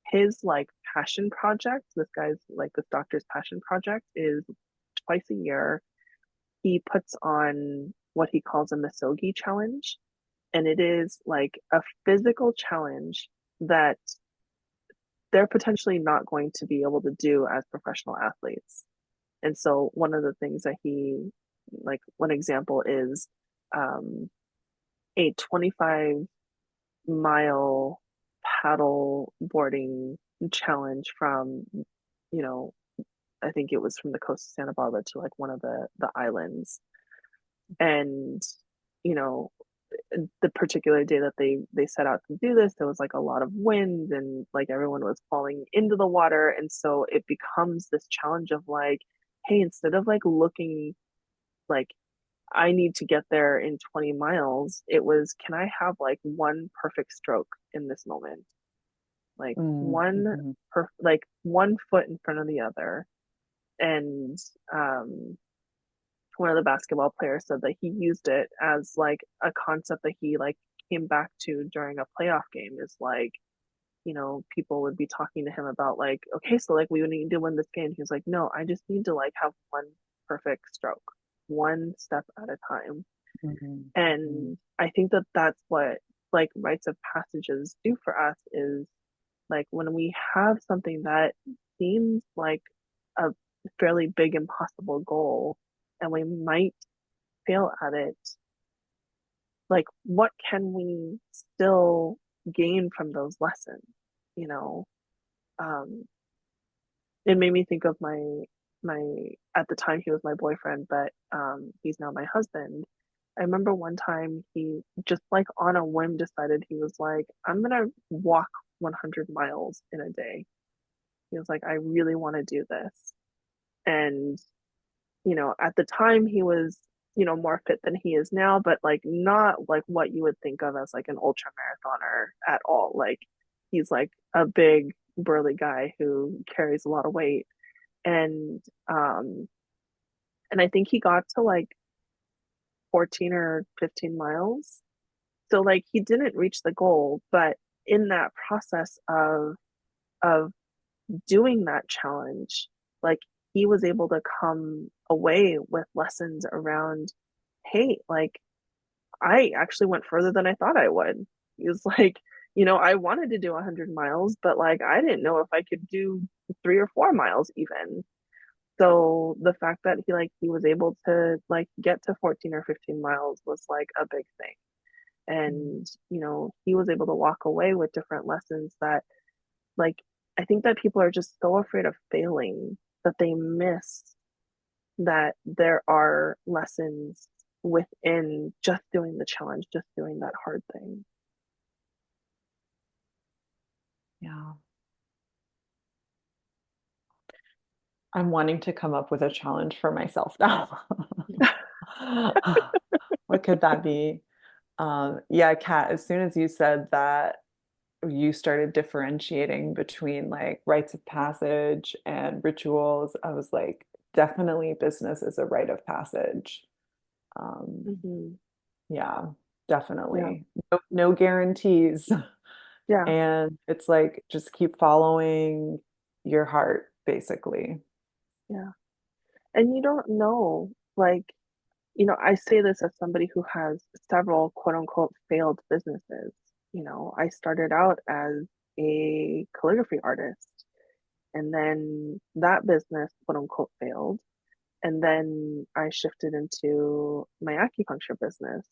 his like passion project, this doctor's passion project, is twice a year he puts on what he calls a Misogi challenge. And it is like a physical challenge that they're potentially not going to be able to do as professional athletes. And so one of the things that he, like one example is a 25-mile paddle boarding challenge from, you know, I think it was from the coast of Santa Barbara to like one of the islands. And, you know, the particular day that they set out to do this, there was like a lot of wind and like everyone was falling into the water. And so it becomes this challenge of like, hey, instead of like looking like I need to get there in 20 miles, it was, can I have like one perfect stroke in this moment? Like like one foot in front of the other. And one of the basketball players said that he used it as like a concept that he like came back to during a playoff game, is like, you know, people would be talking to him about like, okay, so like we would need to win this game. He was like, no, I just need to like have one perfect stroke, one step at a time. And I think that that's what like rites of passages do for us, is like when we have something that, seems like a fairly big, impossible goal, and we might fail at it, like what can we still gain from those lessons? You know, um, it made me think of my at the time he was my boyfriend, but he's now my husband. I remember one time he just like on a whim decided he was like, I'm gonna walk 100 miles in a day. He was like, I really want to do this. And, at the time he was, more fit than he is now, but like not like what you would think of as like an ultra marathoner at all. Like he's like a big burly guy who carries a lot of weight. And um and I think he got to like 14 or 15 miles. So like he didn't reach the goal, but in that process of doing that challenge, like he was able to come away with lessons around, hey, like I actually went further than I thought I would. He was like, I wanted to do 100 miles, but like I didn't know if I could do 3 or 4 miles even. So the fact that he was able to like get to 14 or 15 miles was like a big thing. And, he was able to walk away with different lessons that like I think that people are just so afraid of failing that they miss that there are lessons within just doing the challenge, just doing that hard thing. Yeah. I'm wanting to come up with a challenge for myself now. What could that be? Yeah, Kat, as soon as you said that you started differentiating between like rites of passage and rituals, I was like, definitely business is a rite of passage. Um, Mm-hmm. yeah, Yeah. definitely. No guarantees. Yeah. And it's like just keep following your heart, basically. Yeah. And you don't know, like, I say this as somebody who has several quote unquote failed businesses. I started out as a calligraphy artist, and then that business quote unquote failed. And then I shifted into my acupuncture business,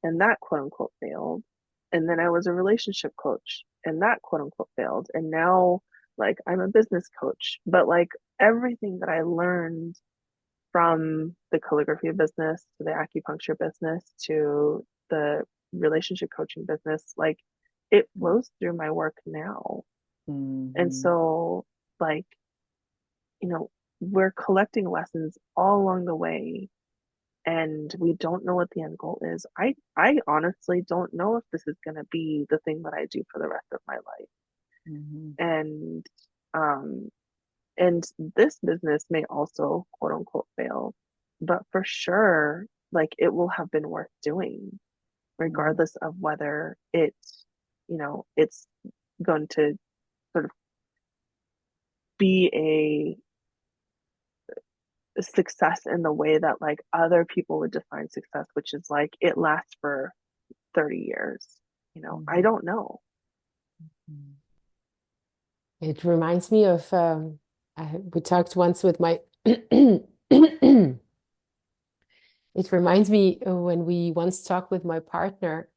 and that quote unquote failed. And then I was a relationship coach, and that quote unquote failed. And now, like, I'm a business coach, but like everything that I learned from the calligraphy business to the acupuncture business to the relationship coaching business, like, it flows through my work now. And Mhm. so, like, you know, we're collecting lessons all along the way, and we don't know what the end goal is. I honestly don't know if this is going to be the thing that I do for the rest of my life. Mhm. And um and this business may also quote unquote fail, but for sure, like it will have been worth doing, Mhm. regardless of whether it's going to sort of be a success in the way that like other people would define success, which is like it lasts for 30 years. I Mhm. don't know. It reminds me of we talked once with my it reminds me when we once talked with my partner,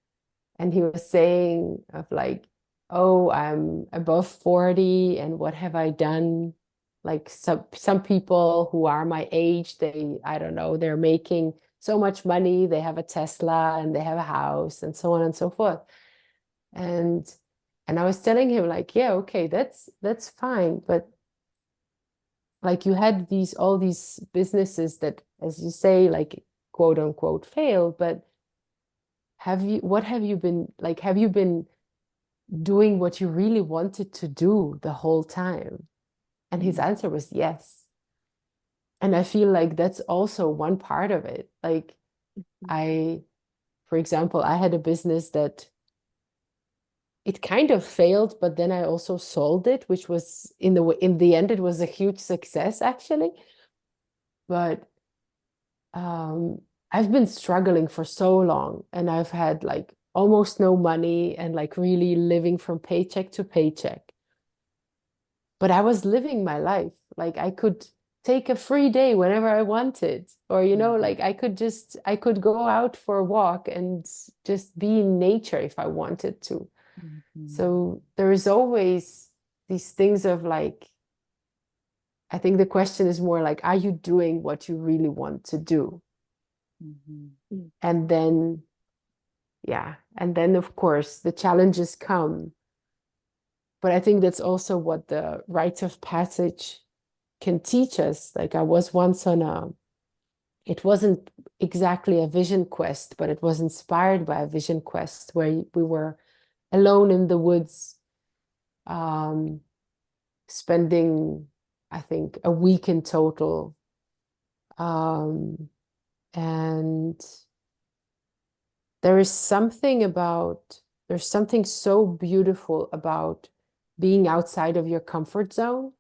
and he was saying of like, oh, I'm above 40 and what have I done? Like some people who are my age, I don't know, they're making so much money, they have a Tesla and they have a house and so on and so forth. And and I was telling him like, yeah, okay, that's fine, but like you had all these businesses that, as you say, like quote unquote fail, but what have you been like, have you been doing what you really wanted to do the whole time? And his Mhm. answer was yes. And I feel like that's also one part of it. Like I, for example, I had a business that it kind of failed, but then I also sold it, which was in the end, it was a huge success actually. But um, I've been struggling for so long, and I've had like almost no money and like really living from paycheck to paycheck. but I was living my life. Like I could take a free day whenever I wanted, or like I could go out for a walk and just be in nature if I wanted to. So there is always these things of like, I think the question is more like, are you doing what you really want to do? And then, yeah, and then of course the challenges come. But I think that's also what the rites of passage can teach us. Like I was once on it wasn't exactly a vision quest, but it was inspired by a vision quest where we were alone in the woods, um, spending, I think, a week in total. Um, and there is something about, there's something so beautiful about being outside of your comfort zone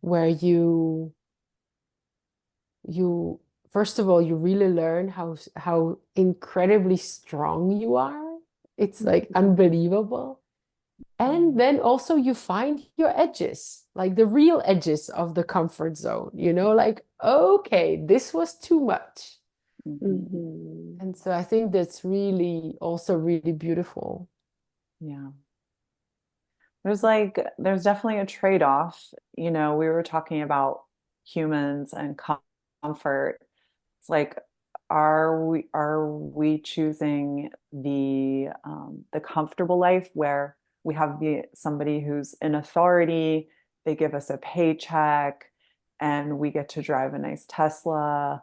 where you first of all you really learn how incredibly strong you are. It's like unbelievable. And then also you find your edges, like the real edges of the comfort zone, like, okay, this was too much. And so I think that's really also really beautiful. Yeah. There's definitely a trade-off. We were talking about humans and comfort. It's like, are we choosing the comfortable life where we have somebody who's in authority, they give us a paycheck, and we get to drive a nice Tesla,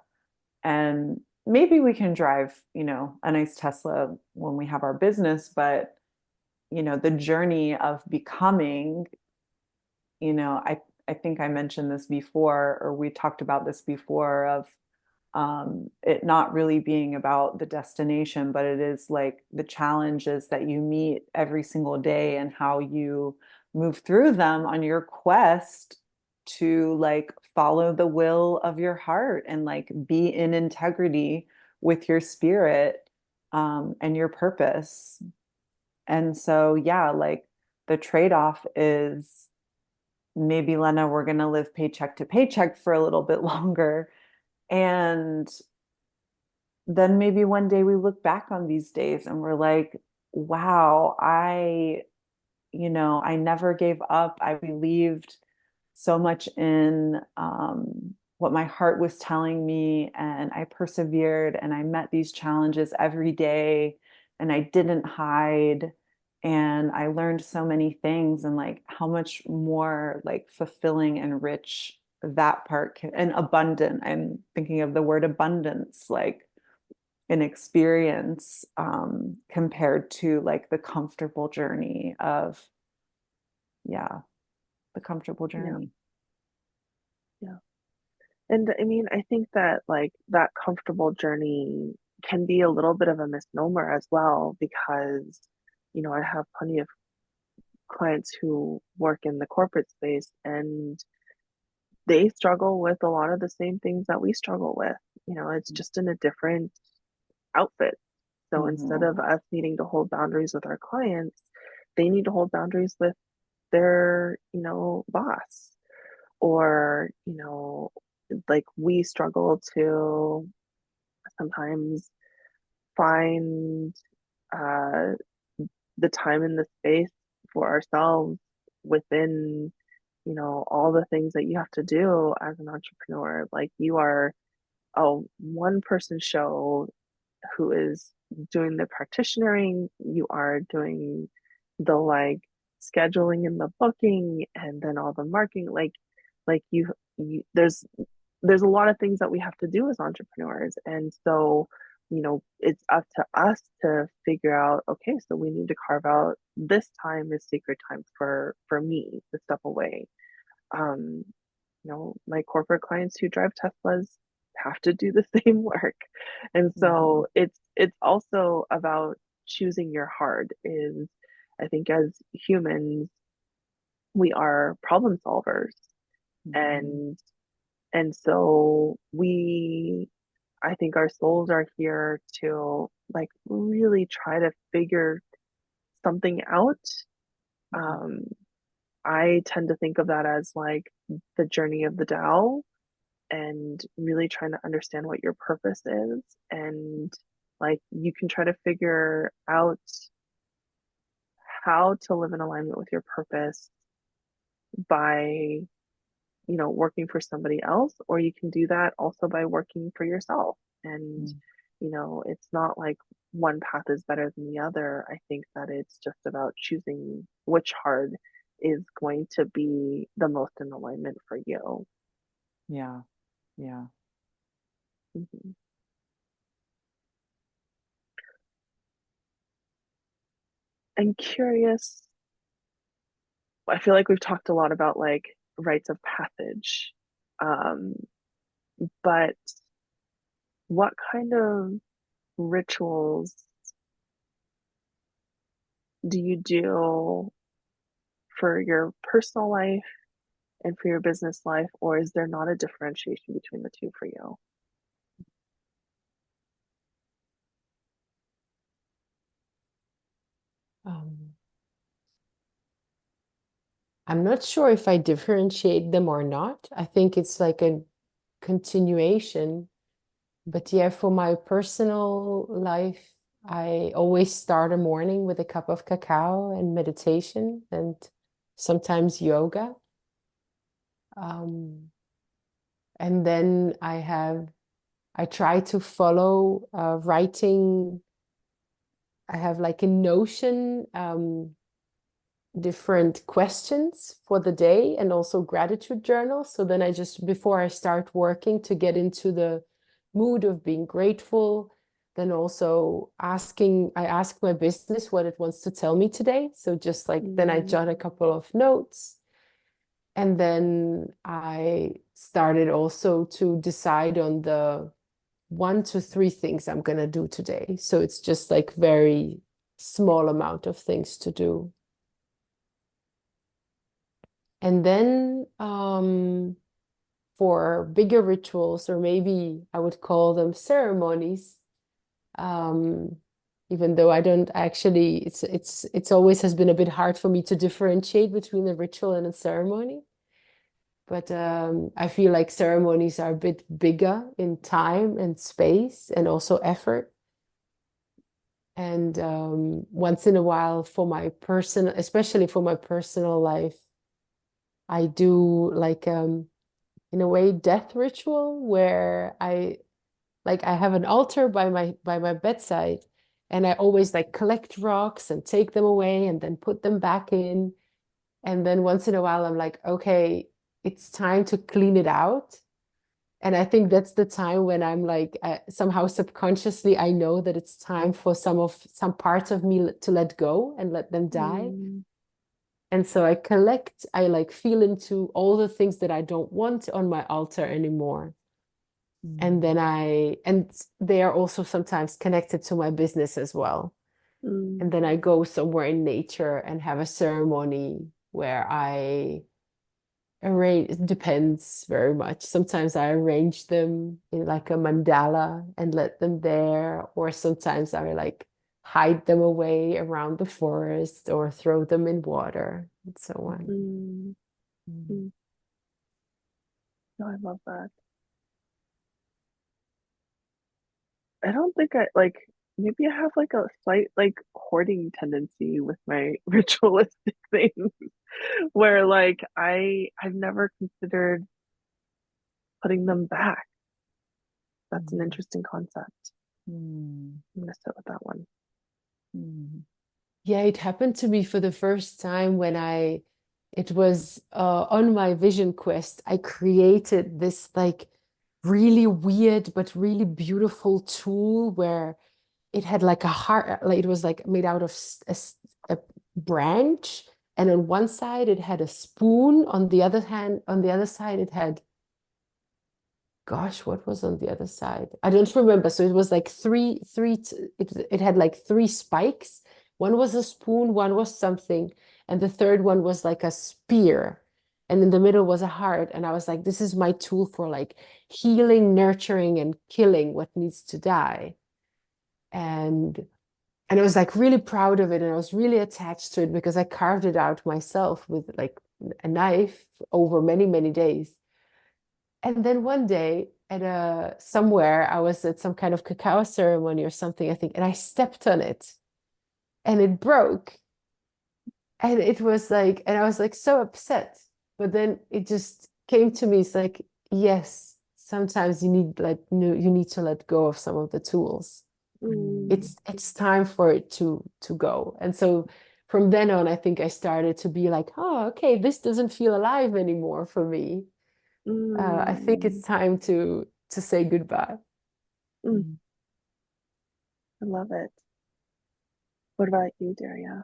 and maybe we can drive, a nice Tesla when we have our business, but the journey of becoming, I think I mentioned this before, or we talked about this before, of it not really being about the destination, but it is like the challenges that you meet every single day and how you move through them on your quest to like follow the will of your heart and like be in integrity with your spirit, and your purpose. And so, yeah, like the trade-off is maybe, Lena, we're going to live paycheck to paycheck for a little bit longer. And then maybe one day we look back on these days and we're like, wow, I never gave up. I believed so much in what my heart was telling me, and I persevered and I met these challenges every day and I didn't hide, and I learned so many things, and like how much more like fulfilling and rich that part can, and abundant. I'm thinking of the word abundance, like an experience, compared to like the comfortable journey of, yeah, the comfortable Yeah. journey. Yeah. And I mean, I think that like that comfortable journey can be a little bit of a misnomer as well, because, I have plenty of clients who work in the corporate space and they struggle with a lot of the same things that we struggle with. It's just in a different outfit. So instead Mhm. of us needing to hold boundaries with our clients, they need to hold boundaries with their, boss. Or, like we struggle to sometimes find uh, the time and the space for ourselves within, all the things that you have to do as an entrepreneur. Like you are a one person show who is doing the practitionering, you are doing the like scheduling and the booking and then all the marketing, like you there's a lot of things that we have to do as entrepreneurs. And so, it's up to us to figure out, okay, so we need to carve out this time is sacred time for me to step away. um my corporate clients who drive Teslas have to do the same work. And Mhm. so it's also about choosing your heart. Is I think as humans, we are problem solvers. Mhm. And so I think our souls are here to like really try to figure something out. Mhm. Um I tend to think of that as like the journey of the Tao and really trying to understand what your purpose is. And like you can try to figure out how to live in alignment with your purpose by, working for somebody else, or you can do that also by working for yourself. And, Mm. it's not like one path is better than the other. I think that it's just about choosing which heart is going to be the most in alignment for you. Yeah. Yeah. Mhm. I'm curious. I feel like we've talked a lot about like rites of passage. Um, but what kind of rituals do you do for your personal life and for your business life, or is there not a differentiation between the two for you? Um, I'm not sure if I differentiate them or not. I think it's like a continuation. But yeah, for my personal life, I always start a morning with a cup of cacao and meditation and sometimes yoga. Um, and then I try to follow writing. I have like a Notion, different questions for the day and also gratitude journals. So then I just, before I start working, to get into the mood of being grateful, then also I ask my business what it wants to tell me today. So just like, then I Mm, jot a couple of notes. And then I started also to decide on the 1 to 3 things I'm going to do today. So it's just like very small amount of things to do. And then for bigger rituals, or maybe I would call them ceremonies, um, even though I don't actually, it's always has been a bit hard for me to differentiate between a ritual and a ceremony. But I feel like ceremonies are a bit bigger in time and space and also effort. And once in a while, for my personal, especially for my personal life, I do like in a way death ritual where I have an altar by my bedside, and I always like collect rocks and take them away and then put them back in. And then once in a while I'm like, okay, it's time to clean it out. And I think that's the time when I'm like, somehow subconsciously I know that it's time for some parts of me to let go and let them die. mm, And so I like feel into all the things that I don't want on my altar anymore. And Mm. then and they are also sometimes connected to my business as well. And mm, then I go somewhere in nature and have a ceremony where I arrange, it depends very much. Sometimes I arrange them in like a mandala and let them there, or sometimes I like hide them away around the forest or throw them in water and so on. mm, Mm. mm. No, I love that. I don't think I like, maybe I have like a slight like hoarding tendency with my ritualistic things where like I've never considered putting them back. That's an Mm. interesting concept. Mm. I'm gonna sit with that one. Mm. Yeah, it happened to me for the first time when it was on my vision quest. I created this like really weird but really beautiful tool where it had like a heart, like it was like made out of a branch, and on one side it had a spoon. On the other side it had, gosh, what was on the other side? I don't remember. So it was like it had like three spikes. One was a spoon, one was something, and the third one was like a spear. And in the middle was a heart. And I was like, this is my tool for like healing, nurturing, and killing what needs to die. And I was like really proud of it, and I was really attached to it because I carved it out myself with like a knife over many, many days. And then one day at somewhere, I was at some kind of cacao ceremony or something, I think, and I stepped on it and it broke. And it was like, and I was like so upset. But then it just came to me. It's like, yes, sometimes you need like you need to let go of some of the tools. Mm, It's time for it to go. And so from then on, I think I started to be like, oh, okay, this doesn't feel alive anymore for me. I think it's mm, time to say goodbye. mm. I love it. What about you, Daria?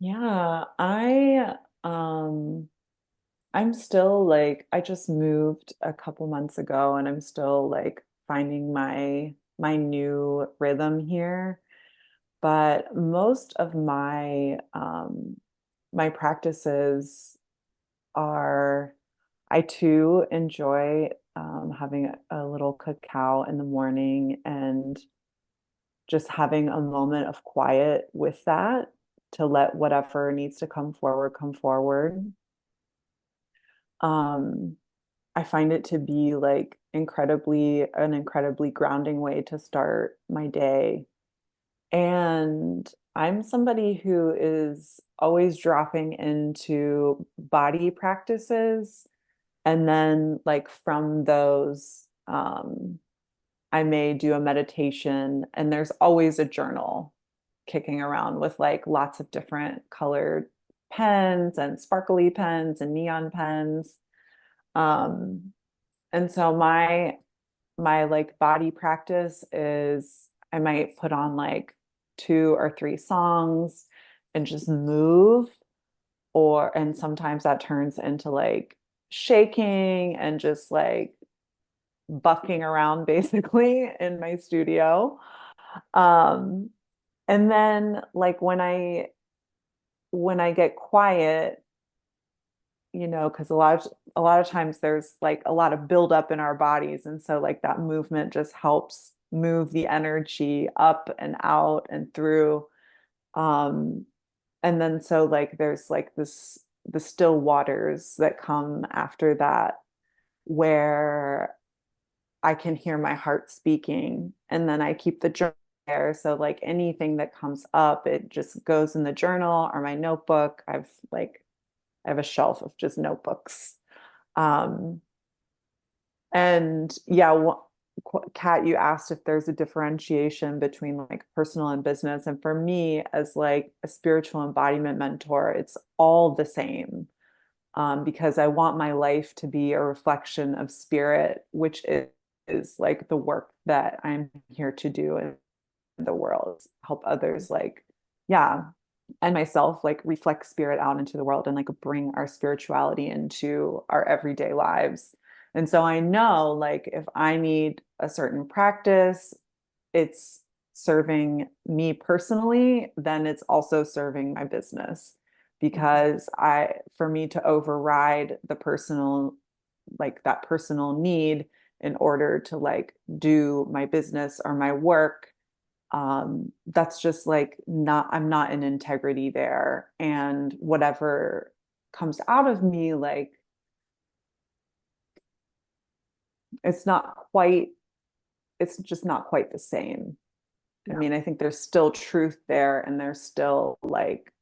Yeah, um I'm still like I just moved a couple months ago and I'm still like finding my new rhythm here. But most of my practices are I too enjoy having a little cacao in the morning and just having a moment of quiet with that to let whatever needs to come forward. Um, I find it to be like an incredibly grounding way to start my day. And I'm somebody who is always dropping into body practices. And then, like, from those, I may do a meditation, and there's always a journal kicking around with like lots of different colored pens and sparkly pens and neon pens. Um, and so my like body practice is I might put on like 2 or 3 songs and just move, and sometimes that turns into like shaking and just like bucking around basically in my studio. Um, and then like when I get quiet, because a lot of times there's like a lot of buildup in our bodies, and so like that movement just helps move the energy up and out and through. Um, and then so like there's like the still waters that come after that where I can hear my heart speaking, and then I keep the journal there. So like anything that comes up, it just goes in the journal or my notebook. I have a shelf of just notebooks. Um, and yeah, Kat, you asked if there's a differentiation between like personal and business. And for me, as like a spiritual embodiment mentor, it's all the same, because I want my life to be a reflection of spirit, which is like the work that I'm here to do in the world, help others like, yeah, and myself like reflect spirit out into the world and like bring our spirituality into our everyday lives. And so I know like if I need a certain practice, it's serving me personally, then it's also serving my business. Because for me to override the personal, like that personal need in order to like do my business or my work, that's just like I'm not in integrity there. And whatever comes out of me, like it's not quite, it's just not quite the same. I Yeah. mean, I think there's still truth there, and there's still like,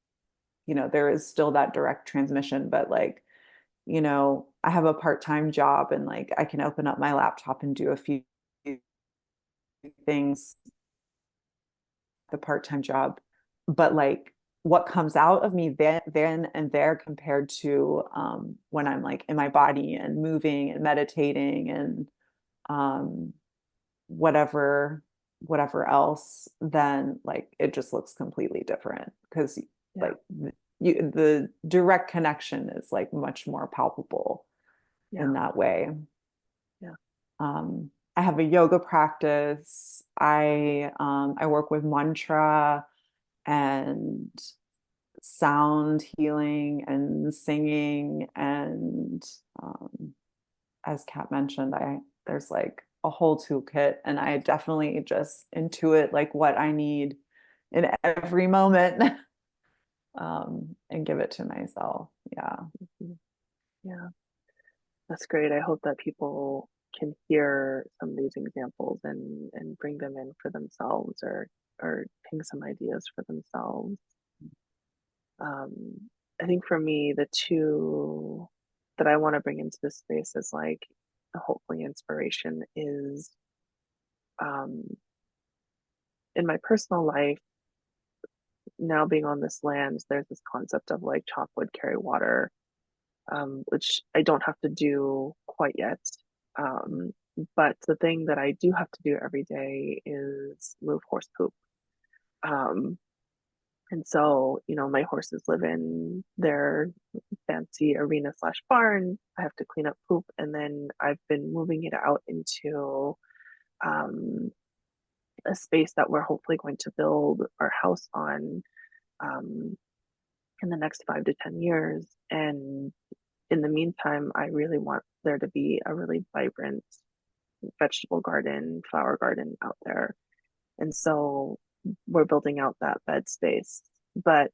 there is still that direct transmission, but like, I have a part-time job and like I can open up my laptop and do a few things, the part-time job, but like what comes out of me then and there compared to when I'm like in my body and moving and meditating and um, whatever else, then like it just looks completely different because Yeah. like the direct connection is like much more palpable Yeah. in that way. Yeah. I have a yoga practice. I work with mantra and sound healing and singing, and as Kat mentioned, I there's like a whole toolkit, and I definitely just intuit like what I need in every moment. and give it to myself. Yeah. Yeah, that's great. I hope that people can hear some of these examples and bring them in for themselves, or ping some ideas for themselves. I think for me, the two that I want to bring into this space is like hopefully inspiration is um, in my personal life, now being on this land, there's this concept of like chop wood, carry water, which I don't have to do quite yet. Um, but the thing that I do have to do every day is move horse poop. Um, and so, my horses live in their fancy arena slash barn. I have to clean up poop, and then I've been moving it out into um, a space that we're hopefully going to build our house on um, in the next 5 to 10 years. And in the meantime, I really want there to be a really vibrant vegetable garden, flower garden out there. And so we're building out that bed space. But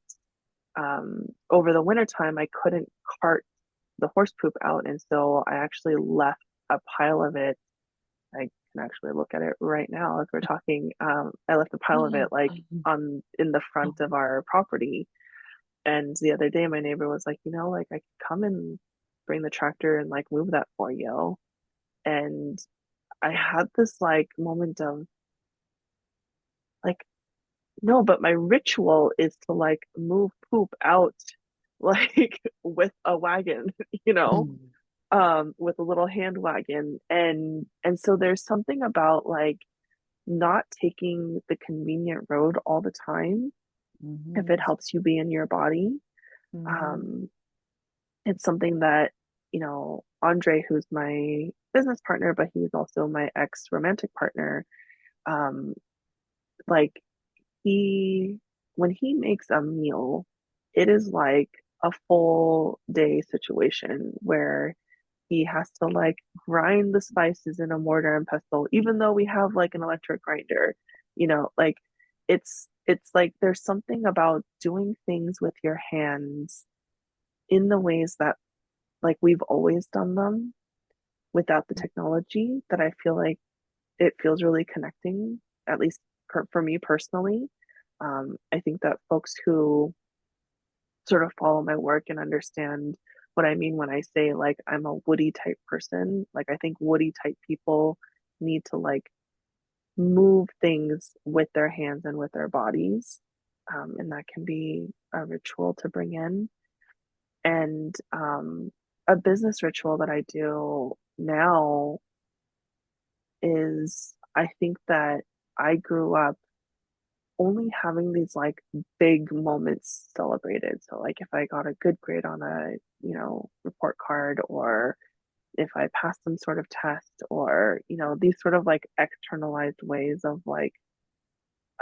over the winter time, I couldn't cart the horse poop out. And so I actually left a pile of it. I can actually look at it right now as we're talking. I left a pile of it like in the front of our property. And the other day, my neighbor was like, like I could come and bring the tractor and like move that for you. And I had this like moment of like, no, but my ritual is to like move poop out like with a wagon, you know, with a little hand wagon. And so there's something about like not taking the convenient road all the time if it helps you be in your body. Um, it's something that, Andre, who's my business partner, but he was also my ex romantic partner, um, like he, when he makes a meal, it is like a full day situation where he has to like grind the spices in a mortar and pestle, even though we have like an electric grinder, like it's like there's something about doing things with your hands in the ways that like we've always done them without the technology that I feel like it feels really connecting, at least for me personally. I think that folks who sort of follow my work and understand what I mean when I say like I'm a woody type person, like I think woody type people need to like move things with their hands and with their bodies. And that can be a ritual to bring in. And a business ritual that I do now is I think that I grew up only having these like big moments celebrated. So like if I got a good grade on a, report card, or if I passed some sort of test, or, these sort of like externalized ways of like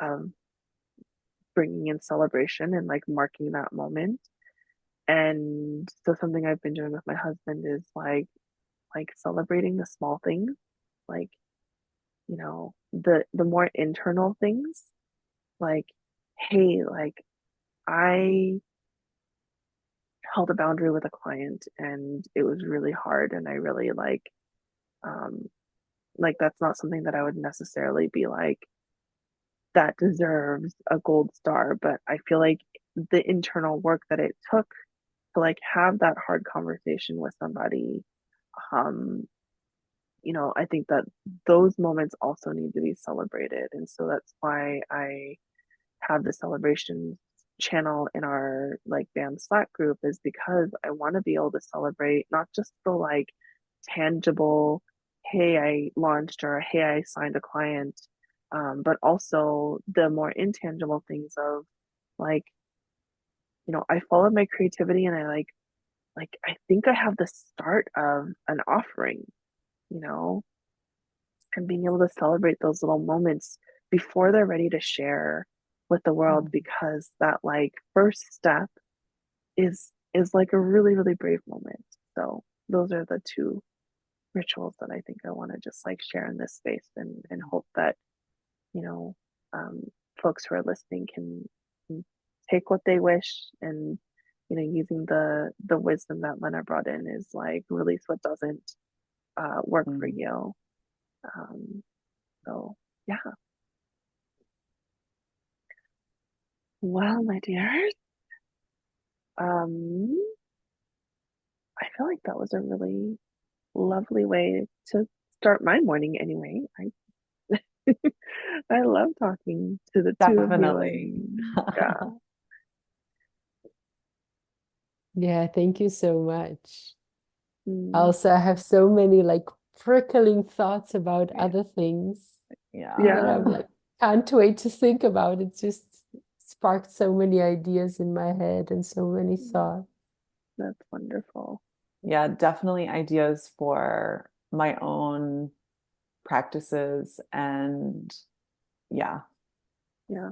um bringing in celebration and like marking that moment. And so something I've been doing with my husband is like celebrating the small things, like, the more internal things, like, hey, like I held a boundary with a client and it was really hard, and I really um like that's not something that I would necessarily be like that deserves a gold star, but I feel like the internal work that it took to like have that hard conversation with somebody, um I think that those moments also need to be celebrated. And so that's why I have the celebrations channel in our like band Slack group, is because I want to be able to celebrate not just the like tangible, hey, I launched, or hey, I signed a client, but also the more intangible things of like, I followed my creativity, and I like I think I have the start of an offering, you know, and being able to celebrate those little moments before they're ready to share with the world, because that like first step is like a really really brave moment. So those are the two rituals that I think I want to just like share in this space, and hope that, you know um folks who are listening can take what they wish, and using the wisdom that Lena brought in is like release what doesn't work for Mm. you. Um, so yeah. Well, my dears, um, I feel like that was a really lovely way to start my morning anyway. I love talking to the two of you, Definitely. and yeah. Yeah, thank you so much. Mm, Also, I have so many like prickling thoughts about other things that Yeah. I'm yeah, like, can't wait to think about. It just sparked so many ideas in my head and so many thoughts. that's wonderful. Yeah, definitely ideas for my own practices. And yeah, Yeah,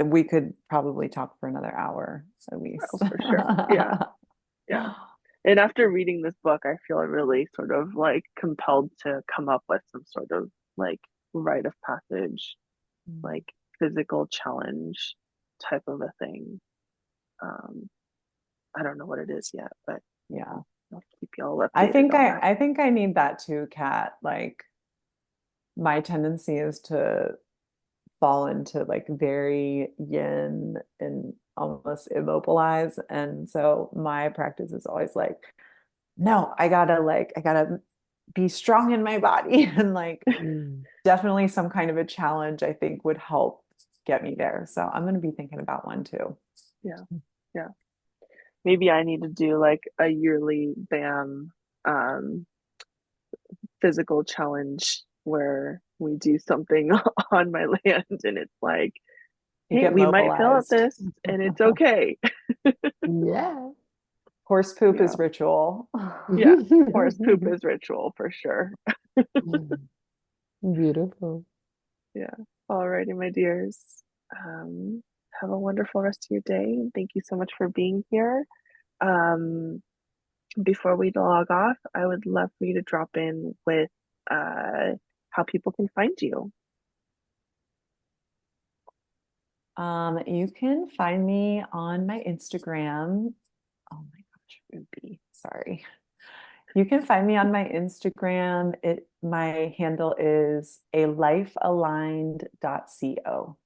we could probably talk for another hour at oh, least. for sure. Yeah, yeah. And after reading this book, I feel really sort of like compelled to come up with some sort of like rite of passage, like physical challenge type of a thing. Um, I don't know what it is yet, but Yeah. I'll keep y'all updated on that. I think I need that too, Kat. Like my tendency is to fall into like very yin and almost immobilize. And so my practice is always like, no, I gotta be strong in my body. And like Mm. definitely some kind of a challenge I think would help get me there. So I'm gonna be thinking about one too. Yeah, yeah. Maybe I need to do like a yearly BAM um, physical challenge where we do something on my land, and it's like, You hey, get we might fail at mobilized. this and it's okay. Yeah. Horse poop Yeah, is ritual. yeah. Horse poop is ritual for sure. Beautiful. Yeah. Alrighty, my dears. Um, have a wonderful rest of your day. Thank you so much for being here. Um, before we log off, I would love for you to drop in with how people can find you. You can find me on my Instagram. Oh my gosh, Ruby. Sorry. You can find me on my Instagram. My handle is alifealigned.co.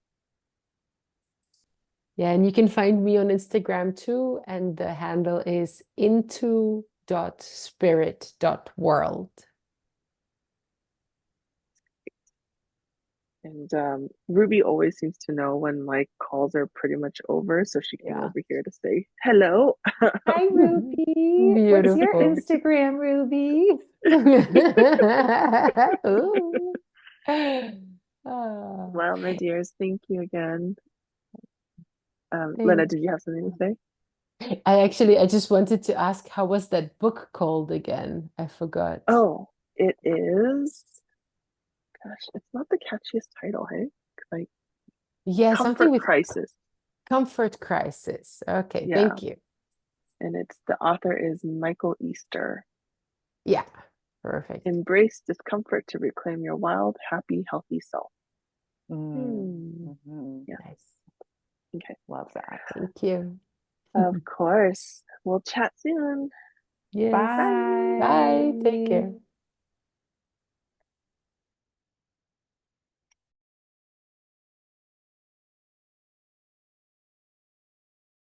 Yeah, and you can find me on Instagram too, and the handle is into.spirit.world. And Ruby always seems to know when like calls are pretty much over, so she came Yeah. over here to say hello. Hi, Ruby. What's your Beautiful. Instagram, Ruby? Ooh. Ah, Well, my dears, thank you again. Lena, thank did you have something to say? I just wanted to ask, how was that book called again? I forgot. Oh, it is. Gosh, it's not the catchiest title, hey? Like Yeah, something Comfort with Crisis. comfort crisis. Okay, Yeah, thank you. and it's the author is Michael Easter. Yeah, perfect. Embrace discomfort to reclaim your wild, happy, healthy self. Hmm, Mhm. Yeah. nice. Okay. Love that. Thank you. Of course. We'll chat soon. Yes. Bye. Bye. Take Bye. care.